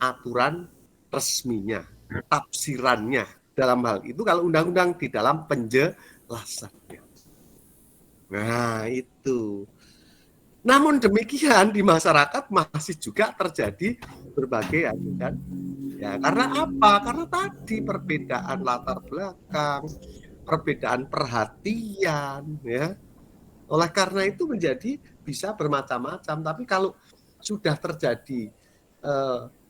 aturan resminya, tafsirannya. Dalam hal itu kalau undang-undang di dalam penjelasannya. Nah, itu. Namun demikian di masyarakat masih juga terjadi berbagai kan. Ya, karena apa? Karena tadi perbedaan latar belakang, perbedaan perhatian, ya. Oleh karena itu menjadi bisa bermacam-macam. Tapi kalau sudah terjadi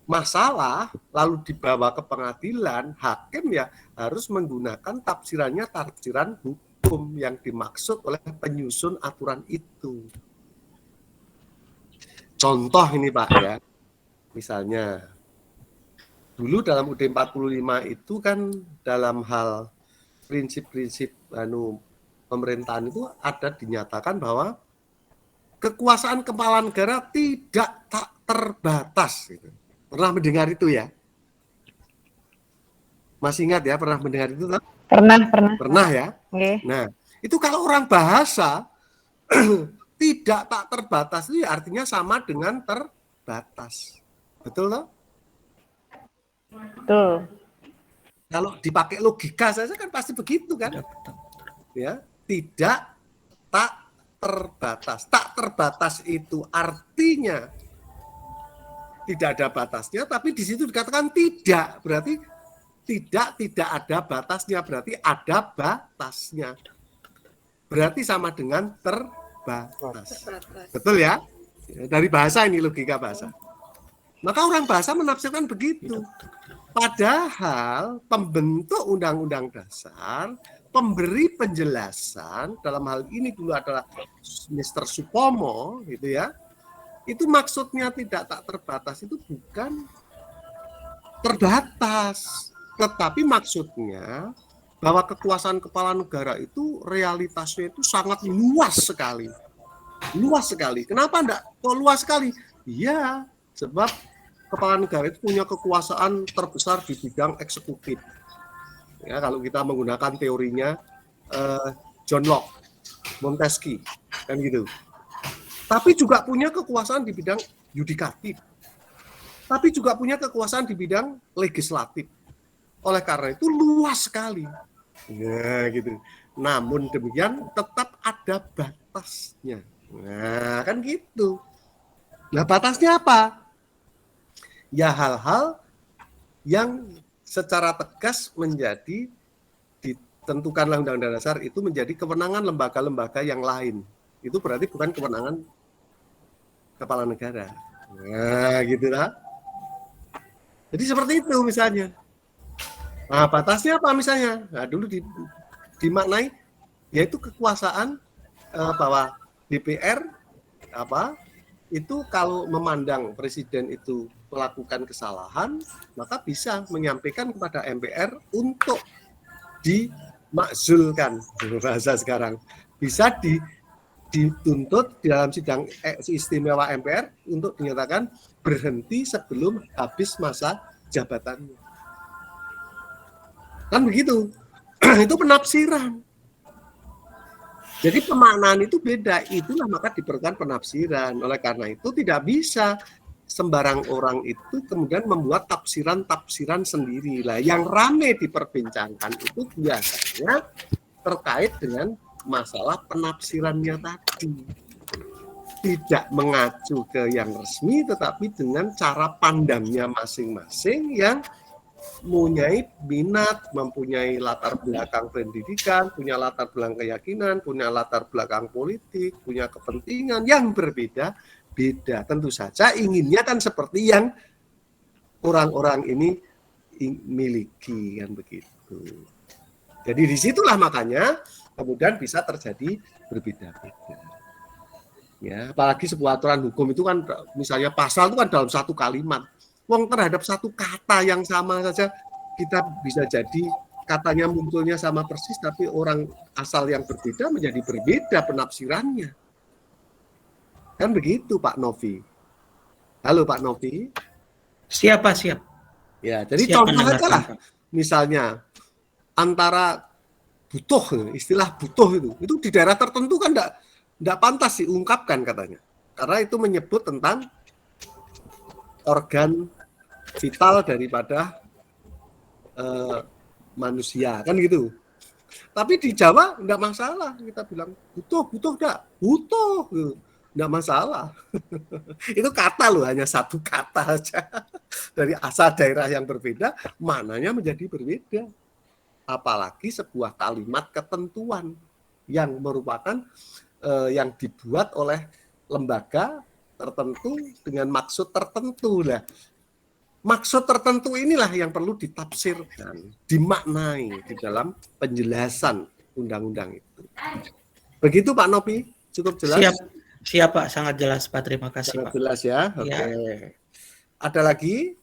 masalah, lalu dibawa ke pengadilan, hakim ya harus menggunakan tafsiran hukum yang dimaksud oleh penyusun aturan itu. Contoh ini Pak ya, misalnya dulu dalam UUD 45 itu kan dalam hal prinsip-prinsip pemerintahan itu ada dinyatakan bahwa kekuasaan kepala negara tidak tak terbatas. Gitu. Pernah mendengar itu ya? Masih ingat ya pernah mendengar itu? Pernah. Pernah ya? Okay. Nah, itu kalau orang bahasa tidak tak terbatas itu ya artinya sama dengan terbatas. Betul toh? Betul. Kalau dipakai logika saja kan pasti begitu kan? Ya, tidak tak terbatas. Tak terbatas itu artinya tidak ada batasnya, tapi di situ dikatakan tidak, berarti tidak ada batasnya, berarti ada batasnya. Berarti sama dengan terbatas. Betul ya? Dari bahasa ini logika bahasa. Maka orang bahasa menafsirkan begitu. Padahal pembentuk undang-undang dasar, pemberi penjelasan dalam hal ini dulu adalah Mr. Supomo, gitu ya. Itu maksudnya tidak tak terbatas itu bukan terbatas, tetapi maksudnya bahwa kekuasaan kepala negara itu realitasnya itu sangat luas sekali. Luas sekali. Kenapa enggak? Kok luas sekali? Iya, sebab kepala negara itu punya kekuasaan terbesar di bidang eksekutif. Ya, kalau kita menggunakan teorinya John Locke, Montesquieu, kan gitu. Tapi juga punya kekuasaan di bidang yudikatif. Tapi juga punya kekuasaan di bidang legislatif. Oleh karena itu luas sekali. Nah, gitu. Namun demikian tetap ada batasnya. Nah, kan gitu. Nah, batasnya apa? Ya hal-hal yang secara tegas menjadi ditentukanlah Undang-Undang Dasar itu menjadi kewenangan lembaga-lembaga yang lain. Itu berarti bukan kewenangan kepala negara. Nah, gitu lah. Jadi seperti itu misalnya. Nah, batasnya apa misalnya? Nah, dulu dimaknai yaitu kekuasaan bahwa DPR itu kalau memandang presiden itu melakukan kesalahan, maka bisa menyampaikan kepada MPR untuk dimakzulkan. Bahasa sekarang bisa dituntut di dalam sidang istimewa MPR untuk dinyatakan berhenti sebelum habis masa jabatannya. Kan begitu. Itu penafsiran. Jadi pemaknaan itu beda. Itulah maka diperlukan penafsiran. Oleh karena itu tidak bisa sembarang orang itu kemudian membuat tafsiran-tafsiran sendiri. Lah yang rame diperbincangkan itu biasanya terkait dengan masalah penafsirannya tadi. Tidak mengacu ke yang resmi, tetapi dengan cara pandangnya masing-masing yang mempunyai minat, mempunyai latar belakang pendidikan, punya latar belakang keyakinan, punya latar belakang politik, punya kepentingan yang berbeda-beda. Tentu saja inginnya kan seperti yang orang-orang ini miliki, kan begitu. Jadi disitulah makanya kemudian bisa terjadi berbeda-beda. Ya, apalagi sebuah aturan hukum itu kan misalnya pasal itu kan dalam satu kalimat. Wong terhadap satu kata yang sama saja kita bisa jadi katanya munculnya sama persis tapi orang asal yang berbeda menjadi berbeda penafsirannya. Kan begitu Pak Novi. Halo Pak Novi. Siap, Pak, siap. Ya, jadi Siap contoh aja mendengarkan, lah. Pak. Misalnya antara butuh, istilah butuh itu di daerah tertentu kan enggak pantas diungkapkan katanya. Karena itu menyebut tentang organ vital daripada manusia, kan gitu. Tapi di Jawa enggak masalah, kita bilang butuh enggak? Butuh, enggak masalah. Itu kata loh, hanya satu kata aja. Dari asal daerah yang berbeda, mananya menjadi berbeda. Apalagi sebuah kalimat ketentuan yang merupakan yang dibuat oleh lembaga tertentu dengan maksud tertentu lah. Maksud tertentu inilah yang perlu ditafsirkan, dimaknai di dalam penjelasan undang-undang itu. Begitu Pak Novi, cukup jelas? Siap Pak, sangat jelas Pak. Terima kasih Sangat Pak. jelas ya. Oke. Ya. Ada lagi?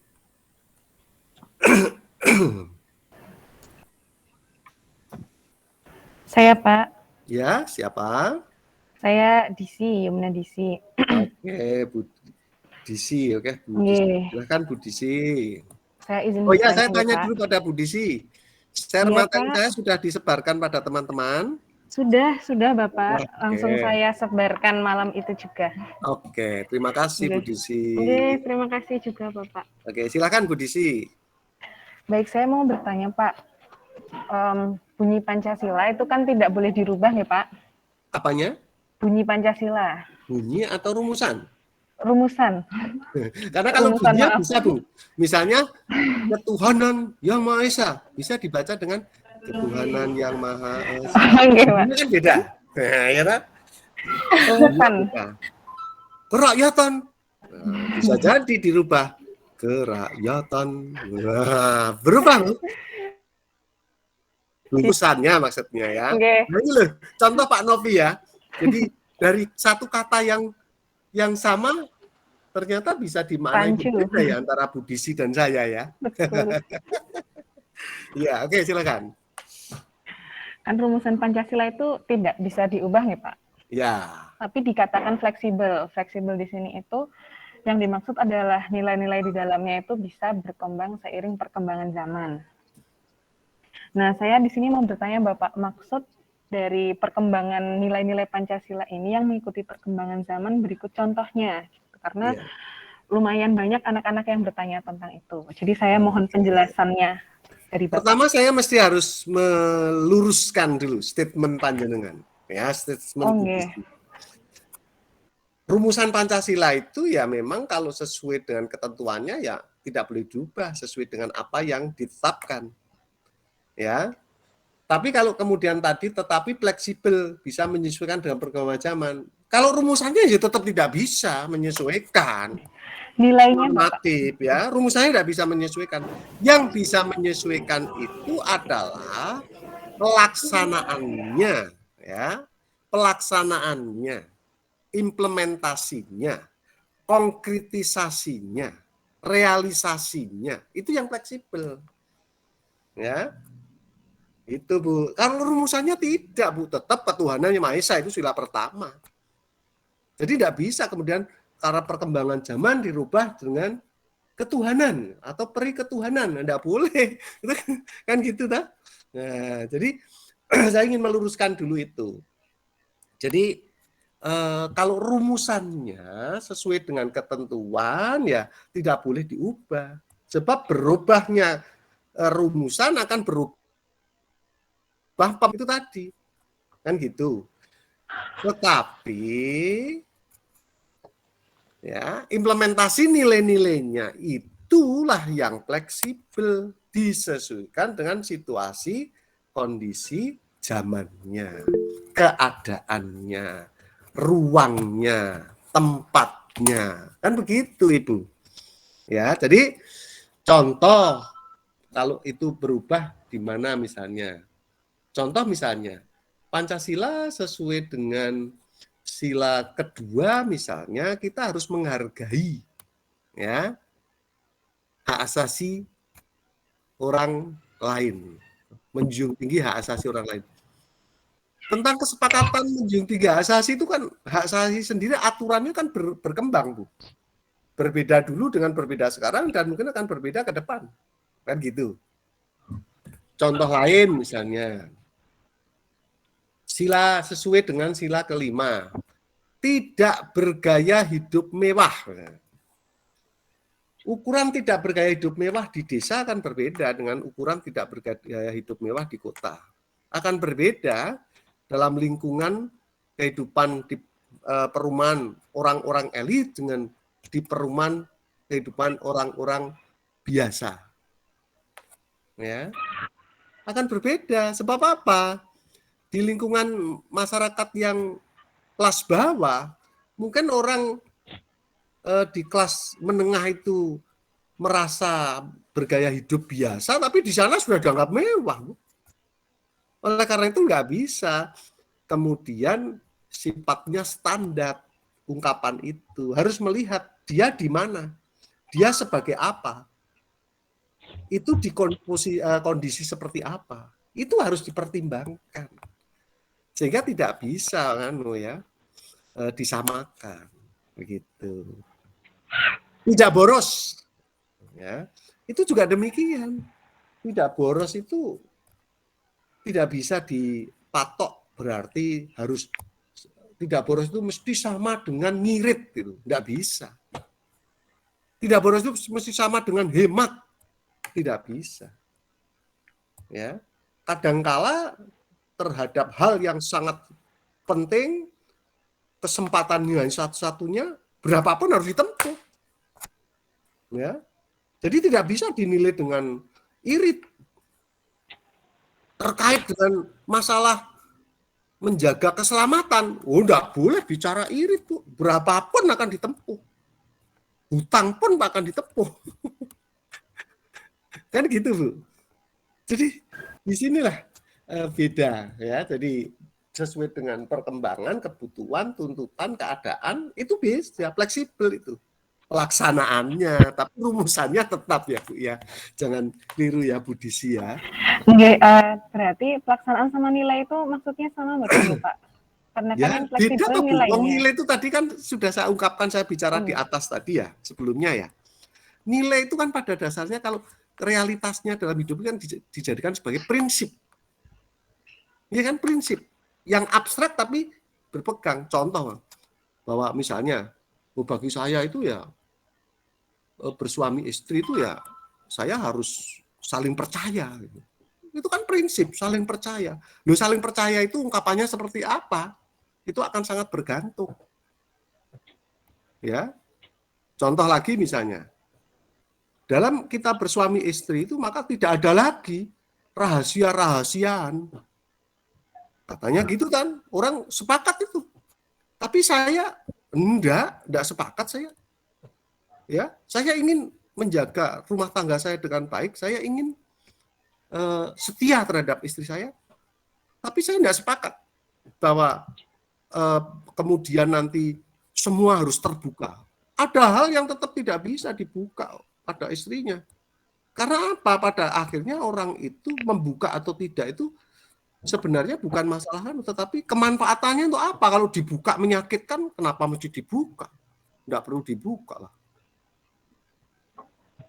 Saya Pak. Ya, siapa? Saya Disi, Yumna Disi. Oke, Bu Disi, oke, Bu Disi. Silahkan Bu Disi. Saya izin Oh ya, saya bertanya, tanya Pak. dulu pada Bu Disi. Share Iya, materi Pak. saya sudah disebarkan pada teman-teman? Sudah Bapak. Oke. Langsung saya sebarkan malam itu juga. Oke, terima kasih Bu Disi. Oke, terima kasih juga Bapak. Oke, silakan Bu Disi. Baik, saya mau bertanya Pak. Bunyi Pancasila itu kan tidak boleh dirubah ya Pak? Apanya? Bunyi Pancasila. Bunyi atau rumusan? Rumusan. Karena kalau Rumusan, bunyinya maaf. bisa Bu. Misalnya ketuhanan yang Maha Esa bisa dibaca dengan ketuhanan yang Maha Esa. Oke, Pak. Ini kan beda. Nah, ya kan? Rumusan. Kerakyatan. Nah, bisa jadi dirubah kerakyatan. Nah, berubah loh. Rumusannya maksudnya ya. Oke. Nah, ini loh, contoh Pak Novi ya. Jadi dari satu kata yang sama ternyata bisa dimaknai Pancu. berbeda ya antara Bu Disi dan saya ya. Betul. Ya, oke, silakan. Kan rumusan Pancasila itu tidak bisa diubah nih Pak. Ya. Tapi dikatakan fleksibel. Fleksibel di sini itu yang dimaksud adalah nilai-nilai di dalamnya itu bisa berkembang seiring perkembangan zaman. Nah, saya di sini mau bertanya Bapak, maksud dari perkembangan nilai-nilai Pancasila ini yang mengikuti perkembangan zaman berikut contohnya. Karena lumayan banyak anak-anak yang bertanya tentang itu. Jadi saya mohon penjelasannya dari Bapak. Pertama saya mesti harus meluruskan dulu statement panjenengan. Ya, statement rumusan Pancasila itu ya memang kalau sesuai dengan ketentuannya ya tidak boleh diubah sesuai dengan apa yang ditetapkan. Ya. Tapi kalau kemudian tetapi fleksibel bisa menyesuaikan dengan perkembangan zaman. Kalau rumusannya ya tetap tidak bisa menyesuaikan. Nilainya normatif ya, rumusannya tidak bisa menyesuaikan. Yang bisa menyesuaikan itu adalah pelaksanaannya ya. Pelaksanaannya, implementasinya, konkretisasinya, realisasinya, itu yang fleksibel. Ya. Itu Bu. Kalau rumusannya tidak Bu, tetap ketuhanan yang Maha Esa itu sila pertama. Jadi tidak bisa kemudian karena perkembangan zaman dirubah dengan ketuhanan atau periketuhanan, tidak boleh. Itu kan gitu dah. Nah, jadi saya ingin meluruskan dulu itu. Jadi kalau rumusannya sesuai dengan ketentuan ya tidak boleh diubah. Sebab berubahnya rumusan akan berubah itu tadi. Kan gitu. Tetapi ya, implementasi nilai-nilainya itulah yang fleksibel disesuaikan dengan situasi, kondisi zamannya, keadaannya, ruangnya, tempatnya. Kan begitu, Ibu. Ya, jadi contoh kalau itu berubah di mana misalnya. Contoh misalnya Pancasila sesuai dengan sila kedua misalnya kita harus menghargai ya hak asasi orang lain, menjunjung tinggi hak asasi orang lain. Tentang kesepakatan menjunjung tinggi hak asasi itu kan hak asasi sendiri aturannya kan berkembang, Bu. Berbeda dulu dengan berbeda sekarang dan mungkin akan berbeda ke depan. Kan gitu. Contoh lain misalnya sila sesuai dengan sila kelima, tidak bergaya hidup mewah. Ukuran tidak bergaya hidup mewah di desa akan berbeda dengan ukuran tidak bergaya hidup mewah di kota. Akan berbeda dalam lingkungan kehidupan di perumahan orang-orang elit dengan di perumahan kehidupan orang-orang biasa. Ya. Akan berbeda. Sebab apa? Di lingkungan masyarakat yang kelas bawah, mungkin orang di kelas menengah itu merasa bergaya hidup biasa, tapi di sana sudah dianggap mewah. Oleh karena itu nggak bisa kemudian sifatnya standar ungkapan itu. Harus melihat dia di mana, dia sebagai apa, itu di kondisi seperti apa, itu harus dipertimbangkan. Sehingga tidak bisa kan ya disamakan begitu. Tidak boros, ya itu juga demikian. Tidak boros itu tidak bisa dipatok berarti harus tidak boros itu mesti sama dengan ngirit gitu, tidak bisa. Tidak boros itu mesti sama dengan hemat, tidak bisa. Ya, kadangkala terhadap hal yang sangat penting kesempatannya satu-satunya berapapun harus ditempuh. Ya. Jadi tidak bisa dinilai dengan irit. Terkait dengan masalah menjaga keselamatan, enggak boleh bicara irit, Bu. Berapapun akan ditempuh. Hutang pun akan ditempuh. Kan gitu, Bu. Jadi di sinilah beda ya. Jadi sesuai dengan perkembangan, kebutuhan, tuntutan, keadaan, itu bisa fleksibel itu pelaksanaannya, tapi rumusannya tetap ya Bu ya. Jangan keliru ya Bu Disi ya. Berarti pelaksanaan sama nilai itu maksudnya sama betul Pak? Karena Ya, kan beda fleksibel Bu. nilainya. Nilai itu tadi kan sudah saya ungkapkan, saya bicara di atas tadi ya, sebelumnya ya. Nilai itu kan pada dasarnya kalau realitasnya dalam hidup kan dijadikan sebagai prinsip. Ya kan prinsip yang abstrak tapi berpegang. Contoh bahwa misalnya bagi saya itu ya bersuami istri itu ya saya harus saling percaya gitu. Itu kan prinsip saling percaya. Loh, saling percaya itu ungkapannya seperti apa? Itu akan sangat bergantung. Ya. Contoh lagi misalnya dalam kita bersuami istri itu maka tidak ada lagi rahasia-rahasiaan. Katanya gitu kan, orang sepakat itu. Tapi saya enggak sepakat saya. Ya, saya ingin menjaga rumah tangga saya dengan baik, saya ingin setia terhadap istri saya. Tapi saya enggak sepakat bahwa kemudian nanti semua harus terbuka. Ada hal yang tetap tidak bisa dibuka pada istrinya. Karena apa? Pada akhirnya orang itu membuka atau tidak itu sebenarnya bukan masalah, tetapi kemanfaatannya untuk apa? Kalau dibuka menyakitkan, kenapa mesti dibuka? Nggak perlu dibuka lah.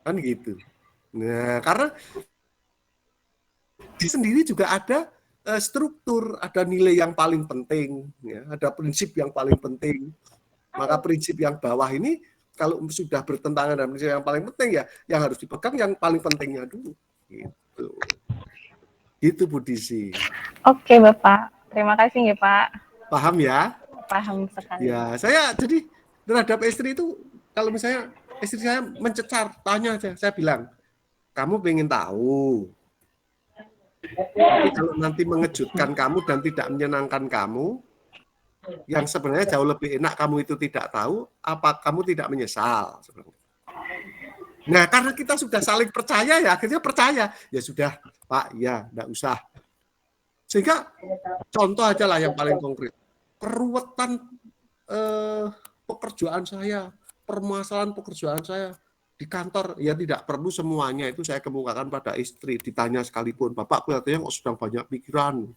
Kan gitu. Nah, karena di sendiri juga ada struktur, ada nilai yang paling penting, ya, ada prinsip yang paling penting. Maka prinsip yang bawah ini kalau sudah bertentangan dengan prinsip yang paling penting ya, yang harus dipegang yang paling pentingnya dulu. Gitu. Itu Bu Disi. Oke Bapak, terima kasih ya Pak. Paham ya? Paham sekali. Ya, saya jadi terhadap istri itu kalau misalnya istri saya mencecar, tanya aja, saya bilang, kamu pengen tahu. Tapi kalau nanti mengejutkan kamu dan tidak menyenangkan kamu, yang sebenarnya jauh lebih enak kamu itu tidak tahu, apa kamu tidak menyesal? Nah, karena kita sudah saling percaya ya, akhirnya percaya. Ya sudah, Pak, ya, enggak usah. Sehingga contoh aja lah yang paling konkret. Keruwetan pekerjaan saya, permasalahan pekerjaan saya di kantor, ya tidak perlu semuanya itu saya kemukakan pada istri. Ditanya sekalipun, Bapak kelihatannya kok sedang banyak pikiran.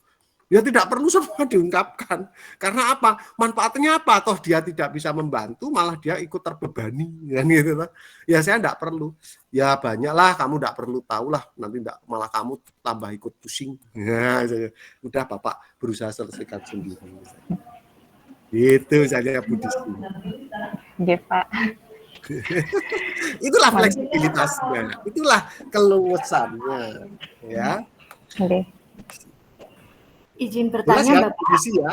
Ya tidak perlu semua diungkapkan. Karena apa? Manfaatnya apa? Toh dia tidak bisa membantu, malah dia ikut terbebani. Kan gitu. Ya saya tidak perlu. Ya banyaklah, kamu tidak perlu tahu lah. Nanti tidak, malah kamu tambah ikut pusing. Ya, udah Bapak berusaha selesaikan sendiri. Itu saja Budis. Iya, Pak. Itulah fleksibilitasnya. Itulah keluasannya. Ya. Oke. Izin Jelas bertanya, ya, Bapak. Budis ya?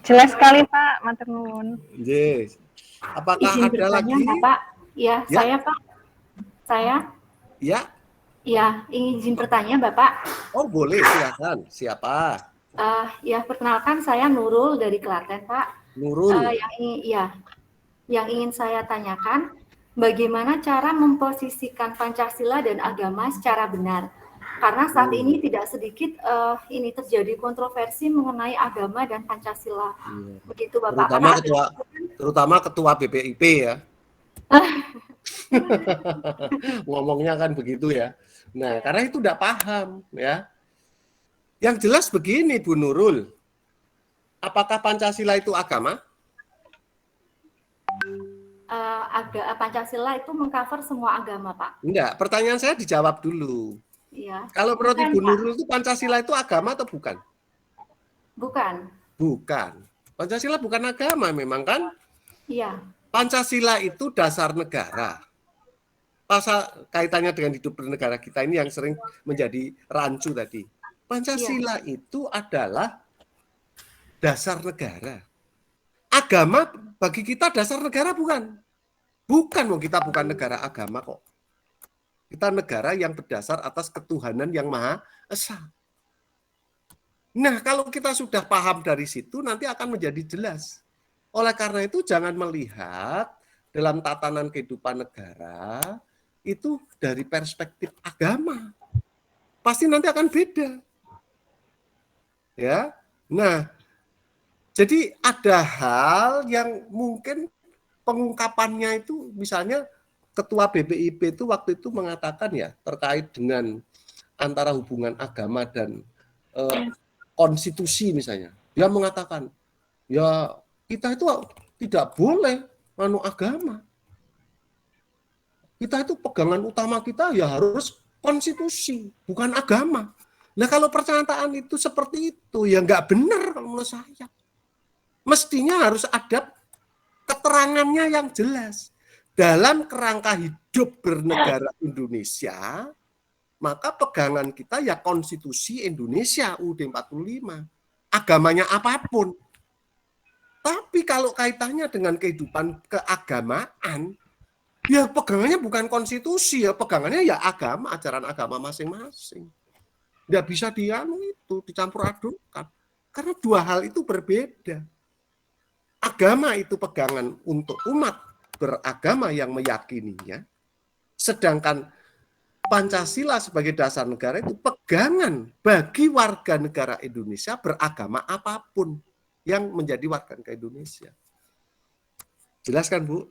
Jelas sekali, Pak. Matur nuwun. Yes. Apakah Izin ada bertanya, lagi? Bapak. Ya, Ya. saya, Pak. Saya. Ya. Ya, izin bertanya, Bapak. Oh boleh, silakan. Siapa? Ya, perkenalkan saya Nurul dari Klaten, Pak. Nurul. Yang ingin saya tanyakan, bagaimana cara memposisikan Pancasila dan agama secara benar? Karena saat ini tidak sedikit ini terjadi kontroversi mengenai agama dan Pancasila. Begitu, Bapak. Terutama ketua BPIP ya. Ngomongnya kan begitu ya. Nah, karena itu tidak paham ya. Yang jelas begini Bu Nurul. Apakah Pancasila itu agama? Pancasila itu mengcover semua agama, Pak. Enggak, pertanyaan saya dijawab dulu. Iya. Kalau menurut Bukan, Ibu Pak. Nurul itu Pancasila itu agama atau bukan? Bukan. Bukan. Pancasila bukan agama memang kan? Iya. Pancasila itu dasar negara. Pasal kaitannya dengan hidup bernegara kita ini yang sering menjadi rancu tadi. Pancasila itu adalah dasar negara. Agama bagi kita dasar negara bukan. Bukan, kita bukan negara agama kok. Kita negara yang berdasar atas ketuhanan yang Maha Esa. Nah, kalau kita sudah paham dari situ, nanti akan menjadi jelas. Oleh karena itu, jangan melihat dalam tatanan kehidupan negara, itu dari perspektif agama. Pasti nanti akan beda. Ya. Nah, jadi ada hal yang mungkin pengungkapannya itu misalnya Ketua BPIP itu waktu itu mengatakan ya terkait dengan antara hubungan agama dan konstitusi misalnya. Dia mengatakan ya kita itu tidak boleh agama. Kita itu pegangan utama kita ya harus konstitusi, bukan agama. Nah kalau pernyataan itu seperti itu ya nggak benar kalau menurut saya. Mestinya harus ada keterangannya yang jelas. Dalam kerangka hidup bernegara Indonesia, maka pegangan kita ya konstitusi Indonesia UUD 45. Agamanya apapun. Tapi kalau kaitannya dengan kehidupan keagamaan, ya pegangannya bukan konstitusi, ya pegangannya ya agama, ajaran agama masing-masing. Nggak bisa dicampur adukan. Karena dua hal itu berbeda. Agama itu pegangan untuk umat beragama yang meyakininya, sedangkan Pancasila sebagai dasar negara itu pegangan bagi warga negara Indonesia beragama apapun yang menjadi warga negara Indonesia. Jelas kan, Bu?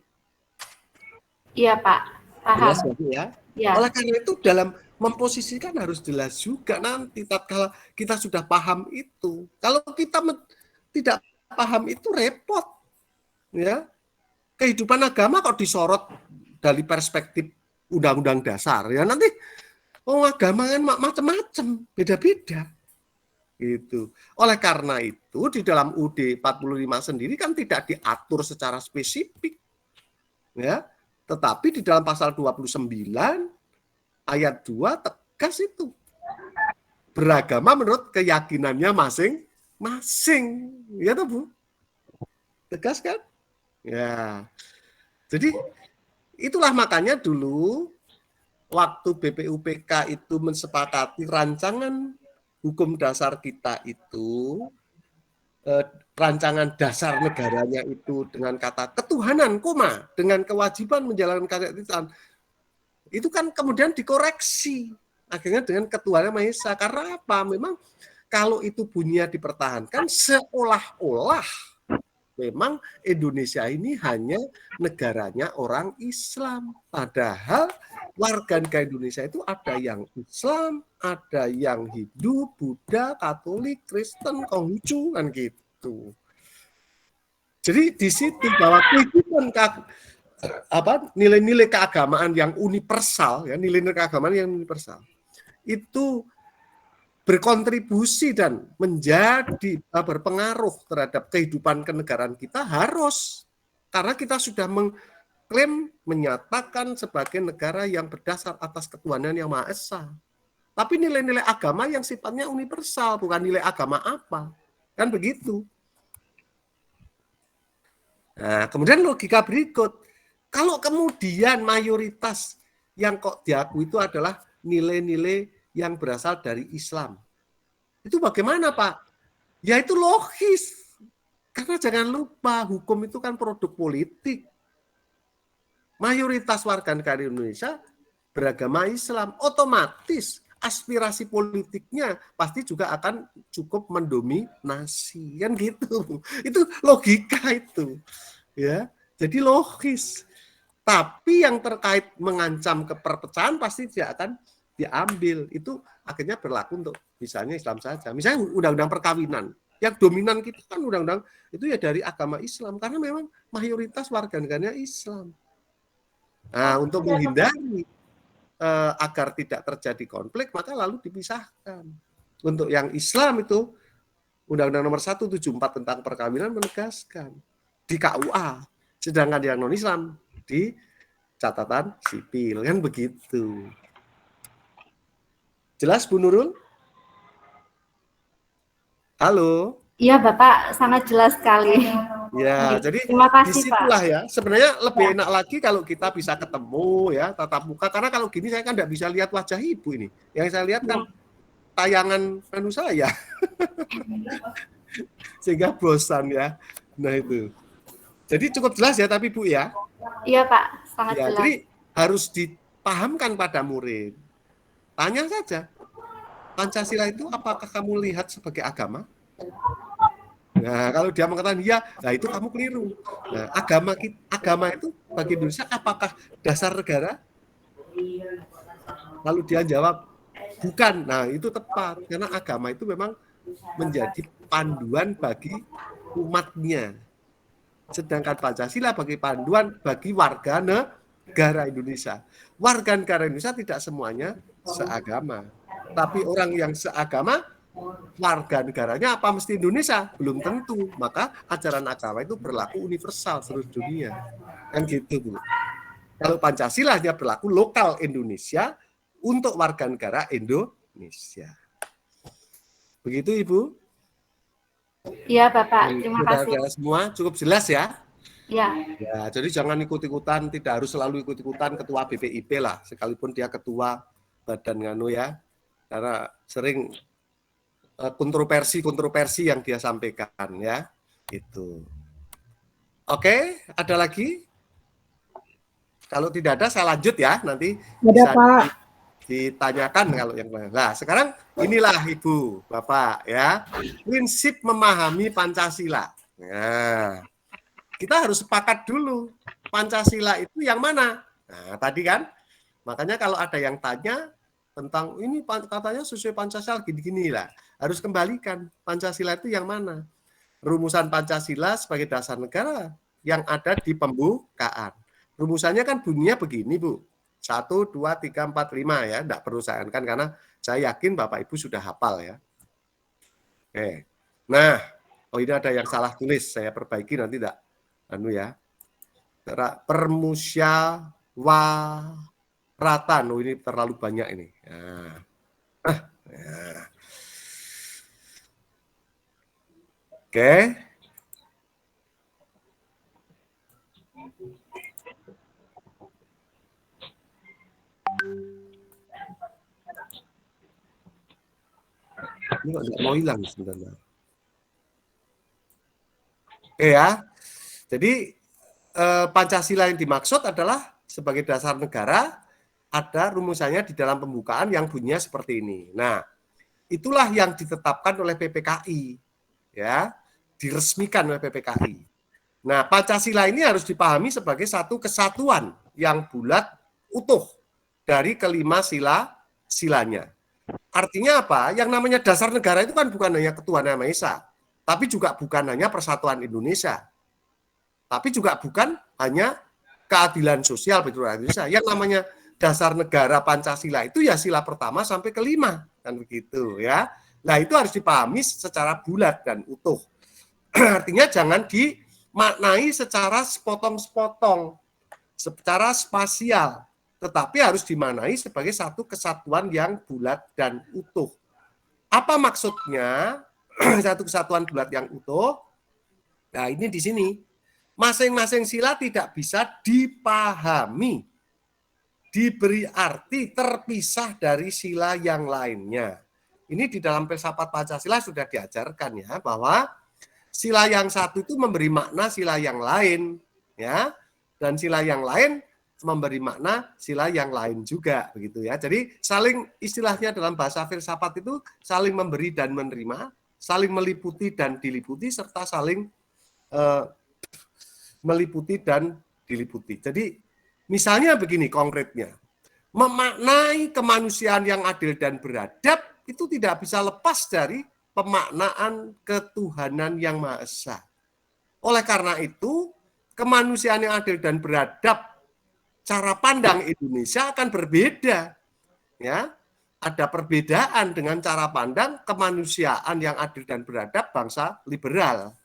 Iya, Pak. Paham. Jelas ya? Ya. Oleh karena itu dalam memposisikan harus jelas juga nanti tatkala kita sudah paham itu. Kalau kita tidak paham itu repot. Ya. Kehidupan agama kok disorot dari perspektif undang-undang dasar. Ya nanti agama kan macam-macam, beda-beda. Gitu. Oleh karena itu di dalam UUD 45 sendiri kan tidak diatur secara spesifik. Ya. Tetapi di dalam pasal 29 ayat 2 tegas itu. Beragama menurut keyakinannya masing-masing. Ya toh, Bu? Tegas kan? Ya. Jadi itulah makanya dulu waktu BPUPK itu mensepakati rancangan hukum dasar kita itu rancangan dasar negaranya itu dengan kata ketuhanan, dengan kewajiban menjalankan keyakinan. Itu kan kemudian dikoreksi akhirnya dengan ketuhanan Maha Esa. Karena apa? Memang kalau itu bunyinya dipertahankan, seolah-olah memang Indonesia ini hanya negaranya orang Islam. Padahal warga negara Indonesia itu ada yang Islam, ada yang Hindu, Buddha, Katolik, Kristen, Konghucu, kan gitu. Jadi di situ bahwa kehidupan nilai-nilai keagamaan yang universal, ya, nilai-nilai keagamaan yang universal itu berkontribusi dan menjadi berpengaruh terhadap kehidupan kenegaraan kita harus, karena kita sudah mengklaim menyatakan sebagai negara yang berdasar atas ketuhanan yang Maha Esa. Tapi nilai-nilai agama yang sifatnya universal, bukan nilai agama apa, kan begitu. Nah, kemudian logika berikut, kalau kemudian mayoritas yang kok diakui itu adalah nilai-nilai yang berasal dari Islam, itu bagaimana, Pak? Ya itu logis, karena jangan lupa hukum itu kan produk politik. Mayoritas warga negara Indonesia beragama Islam, otomatis aspirasi politiknya pasti juga akan cukup mendominasi, kan gitu. Itu logika itu, ya. Jadi logis. Tapi yang terkait mengancam keperpecahan pasti tidak akan diambil. Itu akhirnya berlaku untuk misalnya Islam saja. Misalnya undang-undang perkawinan. Yang dominan kita kan undang-undang itu ya dari agama Islam. Karena memang mayoritas warga negaranya Islam. Nah, untuk menghindari agar tidak terjadi konflik, maka lalu dipisahkan. Untuk yang Islam itu, Undang-Undang nomor 174 tentang perkawinan menegaskan di KUA. Sedangkan yang non-Islam di catatan sipil. Kan begitu. Jelas Bu Nurul? Halo? Iya Bapak, sangat jelas sekali. Ya, jadi terima kasih disitulah Pak. ya. Sebenarnya lebih enak lagi kalau kita bisa ketemu ya, tatap muka. Karena kalau gini saya kan tidak bisa lihat wajah Ibu ini. Yang saya lihat kan tayangan saya. Sehingga bosan ya. Nah itu. Jadi cukup jelas ya tapi Bu ya. Iya Pak, sangat Ya, jelas. jadi harus dipahamkan pada murid. Tanya saja, Pancasila itu apakah kamu lihat sebagai agama? Nah, kalau dia mengatakan iya, nah itu kamu keliru. Nah, agama itu bagi Indonesia apakah dasar negara? Lalu dia jawab bukan. Nah, itu tepat karena agama itu memang menjadi panduan bagi umatnya. Sedangkan Pancasila bagi panduan bagi warga negara Indonesia. Warga negara Indonesia tidak semuanya seagama. Tapi orang yang seagama, warga negaranya apa mesti Indonesia? Belum tentu. Maka ajaran agama itu berlaku universal seluruh dunia. Kan gitu, Bu. Kalau Pancasila hanya berlaku lokal Indonesia untuk warga negara Indonesia. Begitu, Ibu? Iya Bapak, terima kasih. Semua cukup jelas ya? Ya. Ya, jadi jangan ikut-ikutan, tidak harus selalu ikut-ikutan ketua BPIP lah, sekalipun dia ketua badan nganu ya. Karena sering kontroversi yang dia sampaikan ya. Itu. Oke, ada lagi? Kalau tidak ada saya lanjut ya, nanti bisa ditanyakan kalau yang lain. Nah, sekarang inilah Ibu, Bapak ya. Prinsip memahami Pancasila. Nah, kita harus sepakat dulu. Pancasila itu yang mana? Nah, tadi kan. Makanya kalau ada yang tanya tentang ini katanya sesuai Pancasila gini-gini lah. Harus kembalikan Pancasila itu yang mana? Rumusan Pancasila sebagai dasar negara yang ada di pembukaan. Rumusannya kan bunyinya begini, Bu. 1, 2, 3, 4, 5 ya. Tidak perlu saya kan karena saya yakin Bapak Ibu sudah hafal ya. Oke. Nah, oh ini ada yang salah tulis. Saya perbaiki nanti tidak. Anu ya. Permusyawaratan. Oh ini terlalu banyak ini. Nah. Nah. Oke. Ini nggak mau hilang sebenarnya. Oke ya. Jadi Pancasila yang dimaksud adalah sebagai dasar negara ada rumusannya di dalam pembukaan yang bunyinya seperti ini. Nah, itulah yang ditetapkan oleh PPKI, ya, diresmikan oleh PPKI. Nah, Pancasila ini harus dipahami sebagai satu kesatuan yang bulat utuh dari kelima silanya. Artinya apa? Yang namanya dasar negara itu kan bukan hanya Ketuhanan Maha Esa, tapi juga bukan hanya persatuan Indonesia, tapi juga bukan hanya keadilan sosial bagi rakyat Indonesia. Yang namanya dasar negara Pancasila itu ya sila pertama sampai kelima, kan begitu ya. Nah, itu harus dipahami secara bulat dan utuh. Artinya jangan dimaknai secara sepotong-sepotong, secara spasial, tetapi harus dimaknai sebagai satu kesatuan yang bulat dan utuh. Apa maksudnya satu kesatuan bulat yang utuh? Nah, ini di sini. Masing-masing sila tidak bisa dipahami, diberi arti terpisah dari sila yang lainnya. Ini di dalam filsafat Pancasila sudah diajarkan ya, bahwa sila yang satu itu memberi makna sila yang lain, ya, dan sila yang lain memberi makna sila yang lain juga, begitu ya. Jadi saling, istilahnya dalam bahasa filsafat itu saling memberi dan menerima, saling meliputi dan diliputi, serta saling meliputi dan diliputi. Jadi misalnya begini konkretnya, memaknai kemanusiaan yang adil dan beradab itu tidak bisa lepas dari pemaknaan ketuhanan yang Maha Esa. Oleh karena itu, kemanusiaan yang adil dan beradab, cara pandang Indonesia akan berbeda. Ya, ada perbedaan dengan cara pandang kemanusiaan yang adil dan beradab bangsa liberal,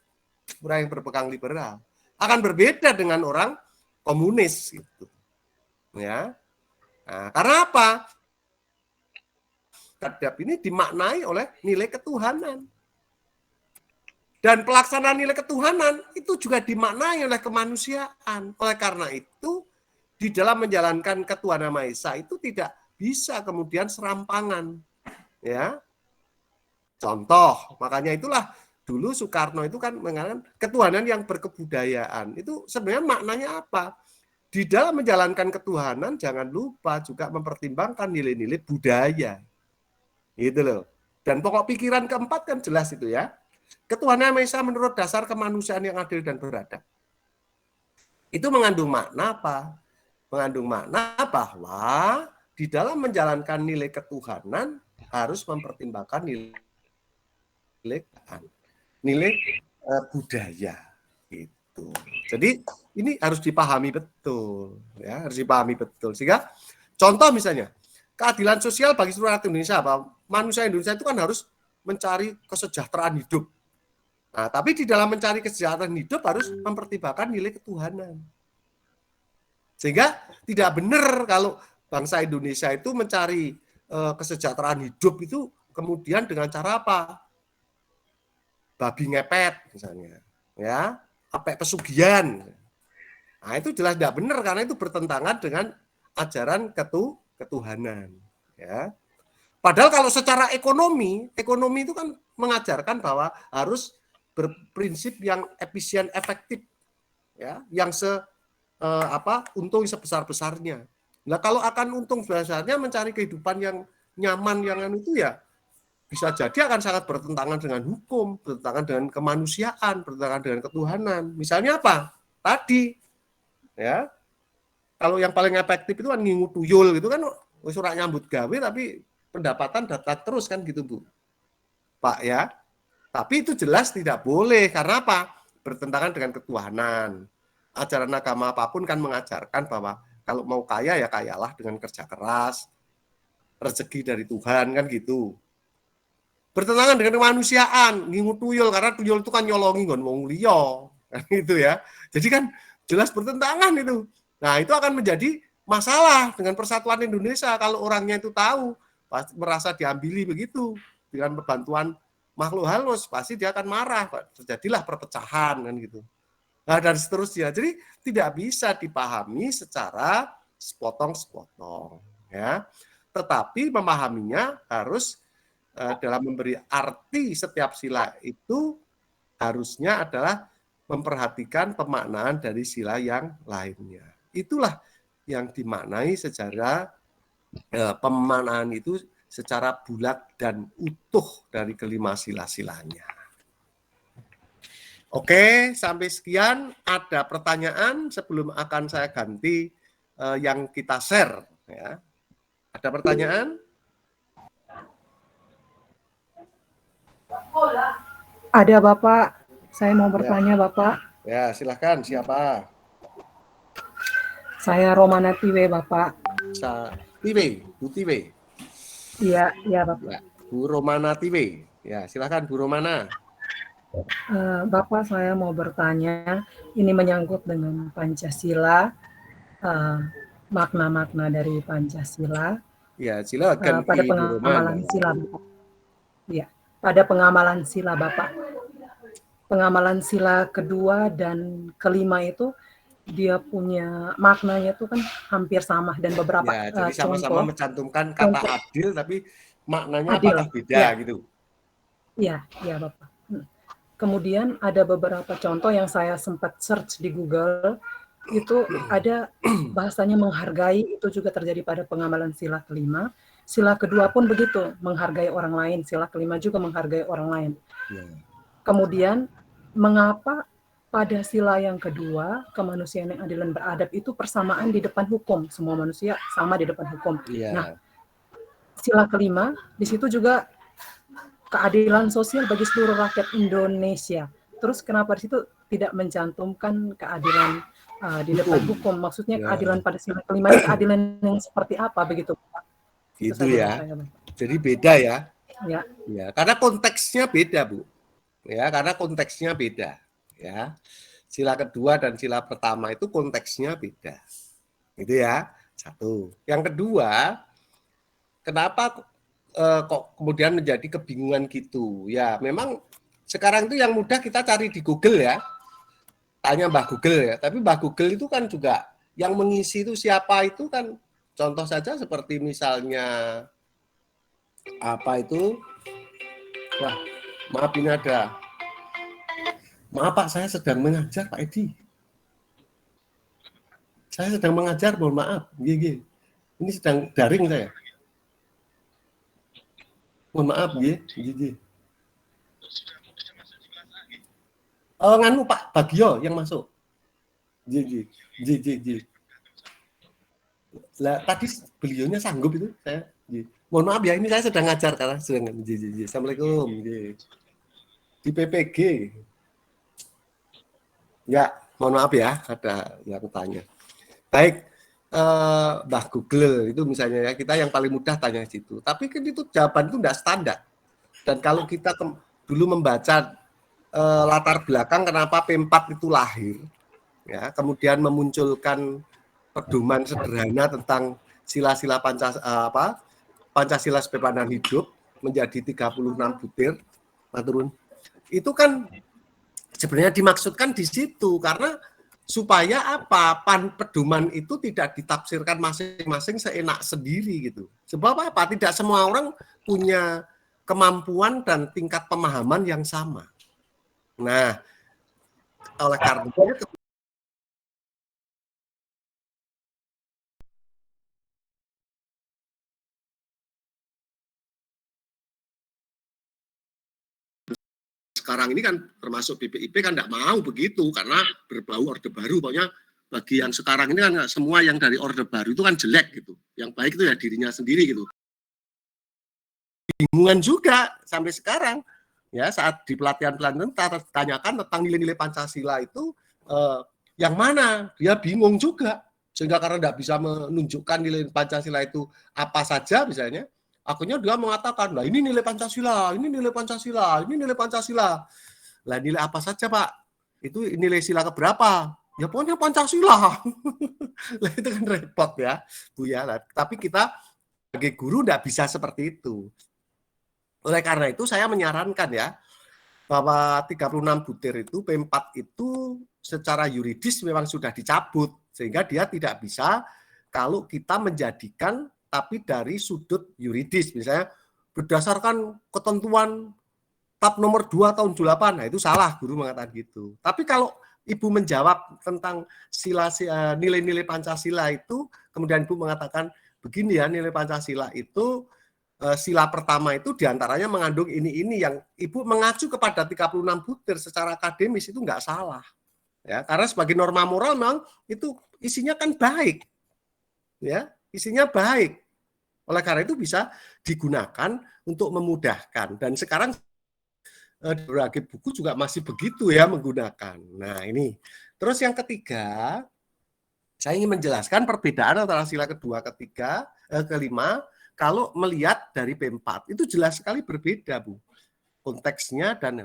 orang yang berpegang liberal. Akan berbeda dengan orang komunis gitu. Ya. Nah, karena apa? Beradab ini dimaknai oleh nilai ketuhanan. Dan pelaksanaan nilai ketuhanan itu juga dimaknai oleh kemanusiaan. Oleh karena itu, di dalam menjalankan Ketuhanan Maha Esa itu tidak bisa kemudian serampangan. Ya. Contoh, makanya itulah dulu Soekarno itu kan mengatakan ketuhanan yang berkebudayaan. Itu sebenarnya maknanya apa? Di dalam menjalankan ketuhanan jangan lupa juga mempertimbangkan nilai-nilai budaya. Gitu loh. Dan pokok pikiran keempat kan jelas itu ya. Ketuhanan Maha Esa menurut dasar kemanusiaan yang adil dan beradab. Itu mengandung makna apa? Mengandung makna bahwa di dalam menjalankan nilai ketuhanan harus mempertimbangkan nilai budaya gitu. Jadi ini harus dipahami betul, ya, harus dipahami betul. Sehingga contoh misalnya keadilan sosial bagi seluruh rakyat Indonesia, bahwa manusia Indonesia itu kan harus mencari kesejahteraan hidup. Nah, tapi di dalam mencari kesejahteraan hidup harus mempertimbangkan nilai ketuhanan. Sehingga tidak benar kalau bangsa Indonesia itu mencari kesejahteraan hidup itu kemudian dengan cara apa? Babi ngepet misalnya, ya, sampai pesugihan. Nah, itu jelas tidak benar karena itu bertentangan dengan ajaran ketuhanan, ya. Padahal kalau secara ekonomi itu kan mengajarkan bahwa harus berprinsip yang efisien efektif, ya, yang untung sebesar-besarnya. Nah, kalau akan untung sebesarnya mencari kehidupan yang nyaman yang itu ya bisa jadi akan sangat bertentangan dengan hukum, bertentangan dengan kemanusiaan, bertentangan dengan ketuhanan. Misalnya apa? Tadi, ya, kalau yang paling efektif itu kan ngingu tuyul gitu kan, surat nyambut gawe tapi pendapatan datar terus kan gitu Bu, Pak ya. Tapi itu jelas tidak boleh karena apa? Bertentangan dengan ketuhanan. Ajaran agama apapun kan mengajarkan bahwa kalau mau kaya ya kayalah dengan kerja keras, rezeki dari Tuhan kan gitu. Bertentangan dengan kemanusiaan, ngingu tuyul karena tuyul itu kan nyolongi nggon wong liya, kan gitu ya. Jadi kan jelas bertentangan itu. Nah, itu akan menjadi masalah dengan persatuan Indonesia kalau orangnya itu tahu, pasti merasa diambili begitu dengan bantuan makhluk halus, pasti dia akan marah, terjadilah perpecahan kan gitu. Nah, dan seterusnya. Jadi tidak bisa dipahami secara sepotong-sepotong, ya. Tetapi memahaminya harus dalam memberi arti setiap sila itu harusnya adalah memperhatikan pemaknaan dari sila yang lainnya. Itulah yang dimaknai secara pemaknaan itu secara bulat dan utuh dari kelima sila-silanya. Oke, sampai sekian. Ada pertanyaan sebelum akan saya ganti yang kita share. Ya. Ada pertanyaan? Ada Bapak, saya mau bertanya Bapak. Ya, silakan. Siapa? Saya Romana Tiwe Bapak. Tiwe, Bu Tiwe. Iya, iya Bapak. Ya, Bu Romana Tiwe. Ya, silakan Bu Romana. Bapak, saya mau bertanya, ini menyangkut dengan Pancasila, makna-makna dari Pancasila. Ya, silakan pada Bu pengamalan Romana. sila Bapak. Ya, pada pengamalan sila Bapak. Pengamalan sila kedua dan kelima itu dia punya maknanya itu kan hampir sama dan beberapa Ya, jadi sama-sama contoh. mencantumkan kata adil tapi maknanya Adil, apakah beda ya. gitu. Iya, iya Bapak. Kemudian ada beberapa contoh yang saya sempat search di Google, itu ada bahasanya menghargai, itu juga terjadi pada pengamalan sila kelima. Sila kedua pun begitu, menghargai orang lain. Sila kelima juga menghargai orang lain. Ya. Kemudian, mengapa pada sila yang kedua, kemanusiaan yang adil dan beradab itu persamaan di depan hukum. Semua manusia sama di depan hukum. Ya. Nah, sila kelima, di situ juga keadilan sosial bagi seluruh rakyat Indonesia. Terus kenapa di situ tidak mencantumkan keadilan di depan hukum? Maksudnya Ya. keadilan pada sila kelima ini keadilan yang seperti apa begitu, Pak? Gitu ya. Jadi beda ya. Ya. Ya, karena konteksnya beda, Bu. Ya, karena konteksnya beda, ya. Sila kedua dan sila pertama itu konteksnya beda. Gitu ya. Satu. Yang kedua, kenapa kok kemudian menjadi kebingungan gitu? Ya, memang sekarang itu yang mudah kita cari di Google ya. Tanya Mbah Google ya. Tapi Mbah Google itu kan juga yang mengisi itu siapa itu kan contoh saja seperti misalnya apa itu? Wah, maaf ini ada. Maaf Pak, saya sedang mengajar Pak Edi. Saya sedang mengajar, mohon maaf. Gigi. Ini sedang daring saya. Mohon maaf, Gigi. Oh, nganu Pak Bagio yang masuk. Gigi. Lah, tadi beliaunya sanggup itu saya. Mohon maaf ya, ini saya sedang ngajar karena sedang Assalamualaikum. Di PPG. Ya, mohon maaf ya, ada yang tanya. Baik, Mbah Google itu misalnya ya, kita yang paling mudah tanya di situ. Tapi kan itu jawaban itu tidak standar. Dan kalau kita dulu membaca latar belakang kenapa P4 itu lahir, ya, kemudian memunculkan pedoman sederhana tentang sila-sila Pancasila sebagai pandangan hidup menjadi 36 butir, turun. Itu kan sebenarnya dimaksudkan di situ karena supaya apa? Pedoman itu tidak ditafsirkan masing-masing seenak sendiri gitu. Sebab apa? Tidak semua orang punya kemampuan dan tingkat pemahaman yang sama. Nah, oleh karena itu sekarang ini kan termasuk BPIP kan tidak mau begitu karena berbau Orde Baru. Pokoknya bagi yang sekarang ini kan semua yang dari Orde Baru itu kan jelek gitu. Yang baik itu ya dirinya sendiri gitu. Bingungan juga sampai sekarang ya saat di pelatihan-pelatihan tanyakan tentang nilai-nilai Pancasila itu yang mana dia bingung juga sehingga karena tidak bisa menunjukkan nilai Pancasila itu apa saja misalnya. Akhirnya dia mengatakan, lah ini nilai Pancasila, ini nilai Pancasila, ini nilai Pancasila. Lah nilai apa saja Pak? Itu nilai sila keberapa? Ya pokoknya Pancasila. Lah itu kan repot ya, Bu ya. Lah, tapi kita sebagai guru tidak bisa seperti itu. Oleh karena itu saya menyarankan ya, bahwa 36 butir itu, P4 itu secara yuridis memang sudah dicabut. Sehingga dia tidak bisa kalau kita menjadikan tapi dari sudut yuridis, misalnya berdasarkan ketentuan TAP nomor 2 tahun 28, nah itu salah guru mengatakan gitu. Tapi kalau Ibu menjawab tentang nilai-nilai Pancasila itu, kemudian Ibu mengatakan begini ya, nilai Pancasila itu sila pertama itu diantaranya mengandung ini yang Ibu mengacu kepada 36 butir secara akademis itu nggak salah. Ya, karena sebagai norma moral memang itu isinya kan baik. Ya, isinya baik. Oleh karena itu bisa digunakan untuk memudahkan. Dan sekarang berbagai buku juga masih begitu ya menggunakan. Nah, ini. Terus yang ketiga, saya ingin menjelaskan perbedaan antara sila kedua, kelima. Kalau melihat dari P4 itu jelas sekali berbeda, Bu. Konteksnya dan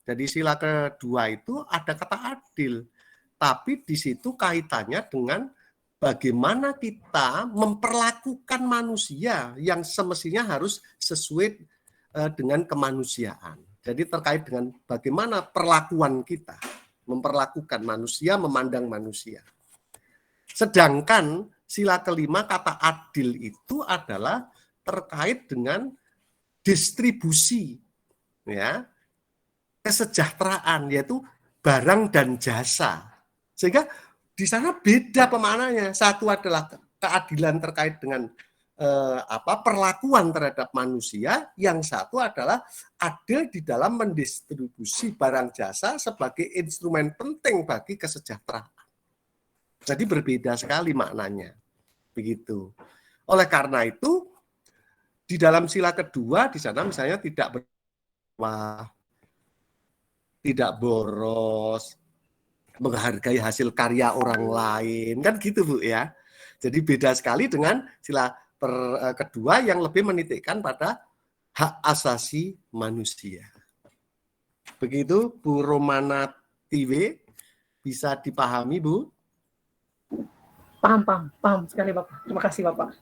jadi sila kedua itu ada kata adil. Tapi di situ kaitannya dengan bagaimana kita memperlakukan manusia yang semestinya harus sesuai dengan kemanusiaan. Jadi terkait dengan bagaimana perlakuan kita memperlakukan manusia, memandang manusia. Sedangkan sila kelima kata adil itu adalah terkait dengan distribusi ya kesejahteraan, yaitu barang dan jasa. Sehingga di sana beda pemaknanya. Satu adalah keadilan terkait dengan perlakuan terhadap manusia, yang satu adalah adil di dalam mendistribusi barang jasa sebagai instrumen penting bagi kesejahteraan. Jadi berbeda sekali maknanya. Begitu. Oleh karena itu di dalam sila kedua di sana misalnya tidak boros, menghargai hasil karya orang lain, kan gitu Bu ya. Jadi beda sekali dengan sila kedua yang lebih menitikkan pada hak asasi manusia. Begitu Bu Romana Tiwe, bisa dipahami Bu? Paham sekali Bapak. Terima kasih Bapak.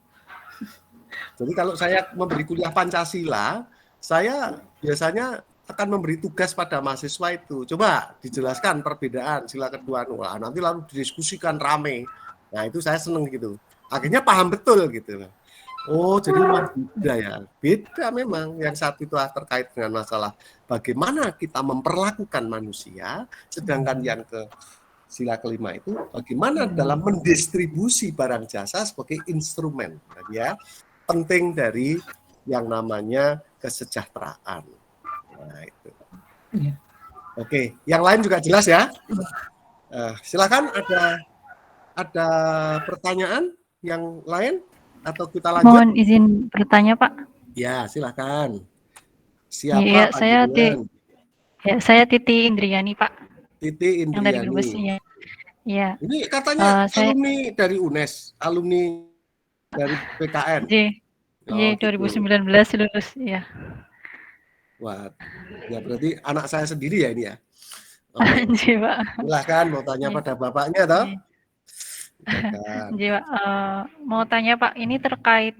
Jadi kalau saya memberi kuliah Pancasila, saya biasanya akan memberi tugas pada mahasiswa itu. Coba dijelaskan perbedaan sila kedua. Wah, nanti lalu didiskusikan rame. Nah, itu saya seneng gitu. Akhirnya paham betul gitu. Oh, jadi beda ya. Beda memang. Yang satu itu terkait dengan masalah bagaimana kita memperlakukan manusia, sedangkan yang sila kelima itu bagaimana dalam mendistribusi barang jasa sebagai instrumen ya penting dari yang namanya kesejahteraan. Nah, itu. Oke, yang lain juga jelas ya. Silakan ada pertanyaan yang lain atau kita lanjut? Mohon izin bertanya, Pak. Ya, silakan. Siapa? Ya, saya Titi Indriani, Pak. Titi Yang dari Indriani. Brebes, ya. Ya. Ini katanya saya alumni dari UNES, alumni dari PKN. Iya, 2019 lulus, ya. Wah, ya berarti anak saya sendiri ya ini ya. Iya, Pak. Silahkan mau tanya pada bapaknya toh. Iya, Pak. Mau tanya Pak, ini terkait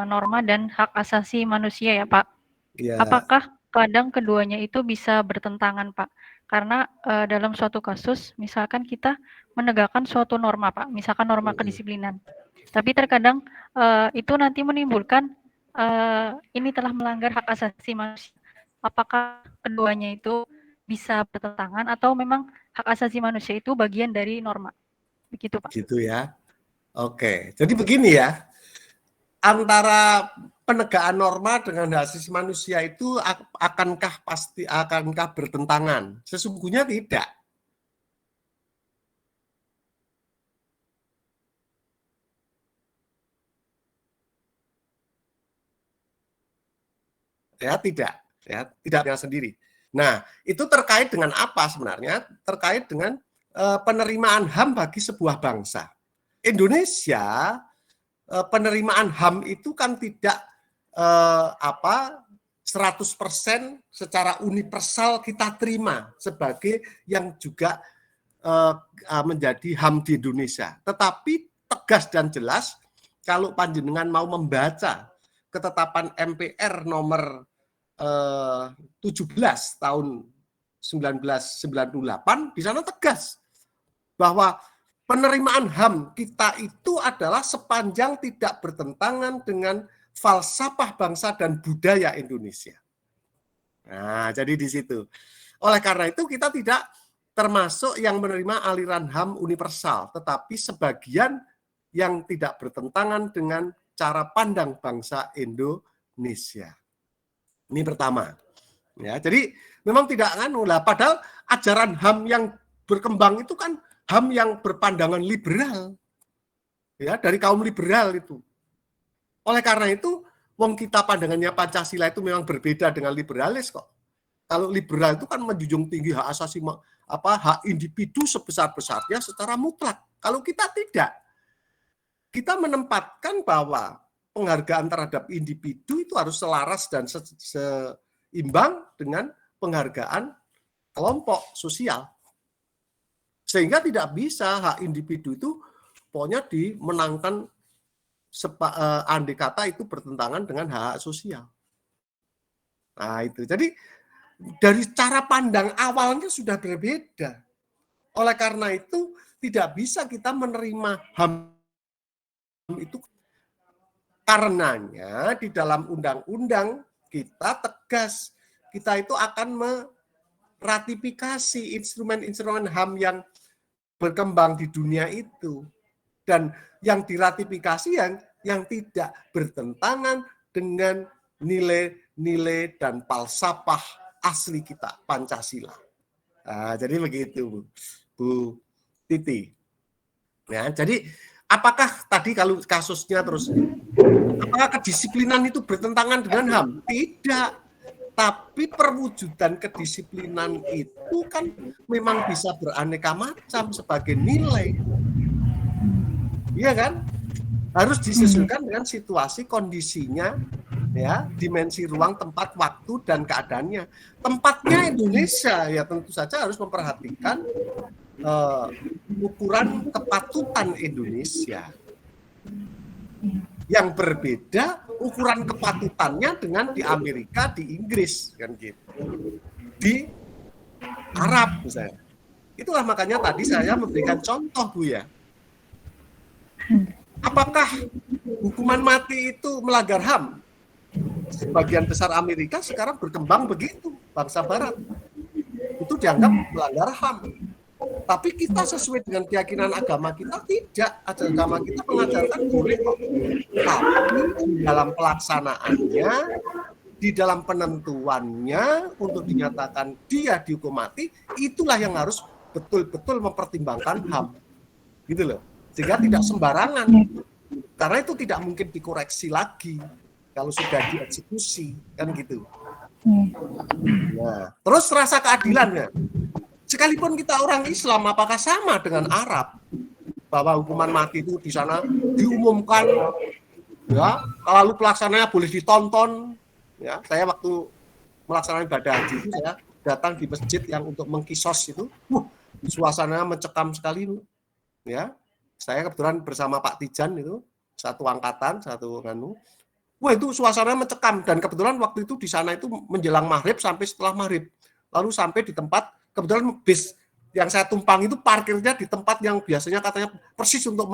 norma dan hak asasi manusia ya Pak. Ya. Apakah kadang keduanya itu bisa bertentangan Pak? Karena dalam suatu kasus, misalkan kita menegakkan suatu norma Pak, misalkan norma kedisiplinan. Tapi terkadang itu nanti menimbulkan ini telah melanggar hak asasi manusia. Apakah keduanya itu bisa bertentangan atau memang hak asasi manusia itu bagian dari norma? Begitu Pak. Gitu ya. Oke, jadi begini ya. Antara penegakan norma dengan hak asasi manusia itu akankah bertentangan? Sesungguhnya tidak. Ya, tidak yang sendiri. Nah, itu terkait dengan apa sebenarnya? Terkait dengan penerimaan HAM bagi sebuah bangsa. Indonesia penerimaan HAM itu kan tidak 100% secara universal kita terima sebagai yang juga menjadi HAM di Indonesia. Tetapi tegas dan jelas kalau panjenengan mau membaca ketetapan MPR nomor 17 tahun 1998 di sana tegas bahwa penerimaan HAM kita itu adalah sepanjang tidak bertentangan dengan falsafah bangsa dan budaya Indonesia. Nah, jadi di situ. Oleh karena itu kita tidak termasuk yang menerima aliran HAM universal, tetapi sebagian yang tidak bertentangan dengan cara pandang bangsa Indonesia. Indonesia. Ini pertama. Ya, jadi memang tidak lah, padahal ajaran HAM yang berkembang itu kan HAM yang berpandangan liberal. Ya, dari kaum liberal itu. Oleh karena itu, wong kita pandangannya Pancasila itu memang berbeda dengan liberalis kok. Kalau liberal itu kan menjunjung tinggi hak asasi hak individu sebesar-besarnya secara mutlak. Kalau kita tidak. Kita menempatkan bahwa penghargaan terhadap individu itu harus selaras dan seimbang dengan penghargaan kelompok sosial. Sehingga tidak bisa hak individu itu pokoknya dimenangkan andai kata itu bertentangan dengan hak sosial. Nah itu. Jadi dari cara pandang awalnya sudah berbeda. Oleh karena itu tidak bisa kita menerima HAM itu, karenanya di dalam undang-undang kita tegas, kita itu akan meratifikasi instrumen-instrumen HAM yang berkembang di dunia itu, dan yang diratifikasi yang tidak bertentangan dengan nilai-nilai dan falsafah asli kita, Pancasila. Nah, jadi begitu, Bu Titi. Ya, jadi apakah tadi kalau kasusnya terus, apakah kedisiplinan itu bertentangan dengan HAM? Tidak. Tapi perwujudan kedisiplinan itu kan memang bisa beraneka macam sebagai nilai. Iya kan? Harus disesuaikan dengan situasi, kondisinya, ya, dimensi ruang, tempat, waktu, dan keadaannya. Tempatnya Indonesia, ya tentu saja harus memperhatikan ukuran kepatutan Indonesia yang berbeda ukuran kepatutannya dengan di Amerika, di Inggris, kan gitu, di Arab misalnya. Itulah makanya tadi saya memberikan contoh, Bu, ya. Apakah hukuman mati itu melanggar HAM? Sebagian besar Amerika sekarang berkembang begitu, bangsa Barat itu dianggap melanggar HAM. Tapi kita sesuai dengan keyakinan agama kita tidak. Agama kita mengajarkan boleh kok. Tapi di dalam pelaksanaannya, di dalam penentuannya untuk dinyatakan dia dihukum mati, itulah yang harus betul-betul mempertimbangkan HAM. Gitu loh. Sehingga tidak sembarangan. Karena itu tidak mungkin dikoreksi lagi kalau sudah dieksekusi, kan gitu. Nah, terus rasa keadilannya. Sekalipun kita orang Islam, apakah sama dengan Arab bahwa hukuman mati itu di sana diumumkan, ya, lalu pelaksananya boleh ditonton, ya. Saya waktu melaksanakan ibadah haji itu saya datang di masjid yang untuk mengkisos itu, suasananya mencekam sekali, ya. Saya kebetulan bersama Pak Tijan itu satu angkatan, satu nganu. Wah, itu suasananya mencekam, dan kebetulan waktu itu di sana itu menjelang maghrib sampai setelah maghrib, lalu sampai di tempat. Kebetulan bis yang saya tumpang itu parkirnya di tempat yang biasanya katanya persis untuk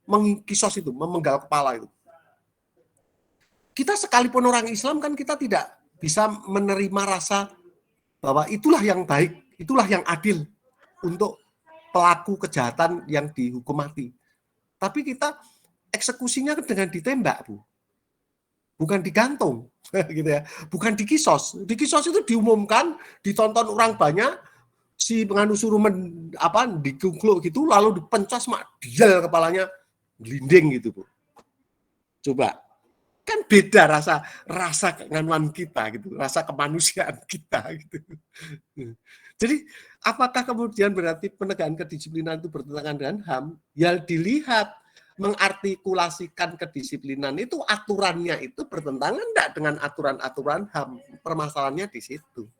mengkisos itu, memenggal kepala itu. Kita sekalipun orang Islam kan kita tidak bisa menerima rasa bahwa itulah yang baik, itulah yang adil untuk pelaku kejahatan yang dihukum mati. Tapi kita eksekusinya dengan ditembak, Bu. Bukan digantung, gitu ya. Bukan dikisos. Dikisos itu diumumkan, ditonton orang banyak, si penganu suruh dikukluk gitu, lalu dipencos dial kepalanya, gelinding gitu, Bu. Coba. Kan beda rasa kenganuan kita gitu, rasa kemanusiaan kita gitu. Jadi apakah kemudian berarti penegakan kedisiplinan itu bertentangan dengan HAM? Ya dilihat mengartikulasikan kedisiplinan itu aturannya itu bertentangan enggak dengan aturan-aturan HAM. Permasalahannya di situ.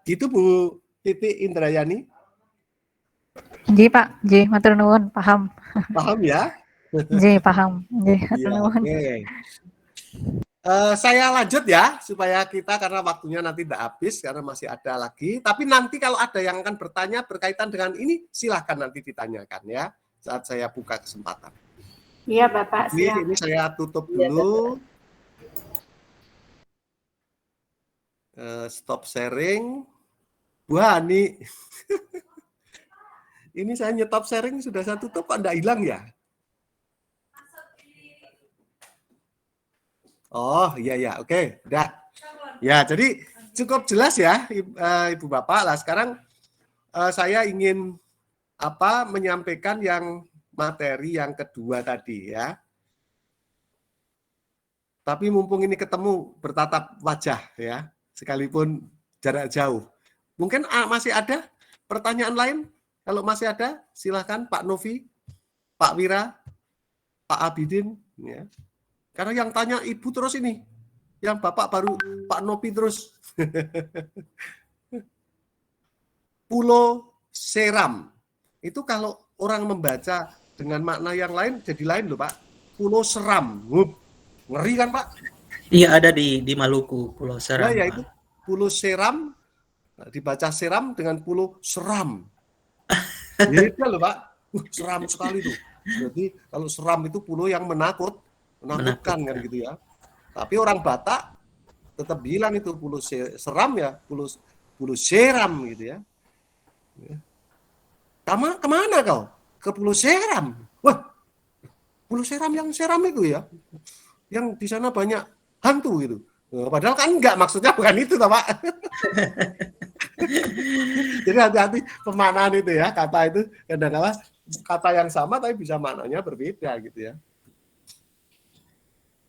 Gitu Bu Titi Indrayani. Ji Pak, Ji matur nuwun, paham. Paham ya? Ji paham. Ji matur Ya, nuwun. okay. Saya lanjut ya supaya kita karena waktunya nanti tidak habis karena masih ada lagi. Tapi nanti kalau ada yang akan bertanya berkaitan dengan ini silahkan nanti ditanyakan ya saat saya buka kesempatan. Iya Bapak. Siap. Ini saya tutup dulu. Stop sharing. Wah ini ini saya nyetop sharing sudah saya tutup, Anda hilang ya? Oh, iya, oke, udah. Ya, jadi cukup jelas ya, Ibu Bapak. Lah sekarang saya ingin menyampaikan yang materi yang kedua tadi ya. Tapi mumpung ini ketemu bertatap wajah ya, sekalipun jarak jauh. Mungkin masih ada pertanyaan lain? Kalau masih ada, silahkan Pak Novi, Pak Wira, Pak Abidin. Ya. Karena yang tanya Ibu terus ini, yang Bapak baru Pak Novi terus. Pulau Seram. Itu kalau orang membaca dengan makna yang lain, jadi lain loh Pak. Pulau Seram. Ngeri kan Pak? Iya, ada di Maluku, Pulau Seram. Ya itu Pulau Seram, dibaca Seram dengan Pulau Seram. Beda loh Pak. Seram sekali tuh. Jadi kalau seram itu pulau yang menakutkan kan gitu ya. Tapi orang Batak tetap bilang itu pulau seram ya, pulau seram gitu ya. Kemana kau? Ke Pulau Seram. Wah, Pulau Seram yang seram itu ya. Yang di sana banyak hantu gitu. Padahal kan enggak, maksudnya bukan itu toh, Pak. Jadi hati-hati pemaknaan itu ya, kata itu kadang-kadang kata yang sama tapi bisa maknanya berbeda gitu ya.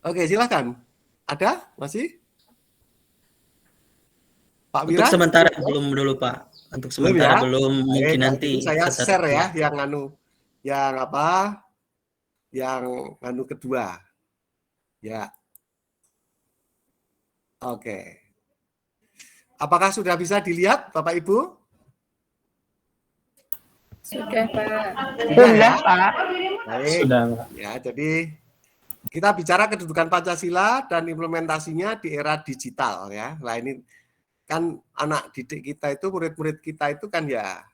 Oke, silakan. Ada? Masih? Pak Wira? Untuk sementara belum dulu Pak. Untuk sementara belum, mungkin nanti. Saya share ya yang kedua. Ya. Oke. Apakah sudah bisa dilihat Bapak Ibu? Sudah, Pak. Sudah, Pak. Baik. Sudah. Ya, jadi kita bicara kedudukan Pancasila dan implementasinya di era digital ya. Nah, ini kan anak didik kita itu, murid-murid kita itu kan ya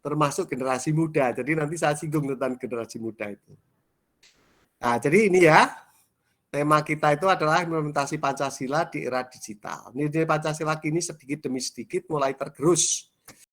termasuk generasi muda. Jadi nanti saya singgung tentang generasi muda itu. Nah, jadi ini ya, tema kita itu adalah implementasi Pancasila di era digital. Nilai Pancasila kini sedikit demi sedikit mulai tergerus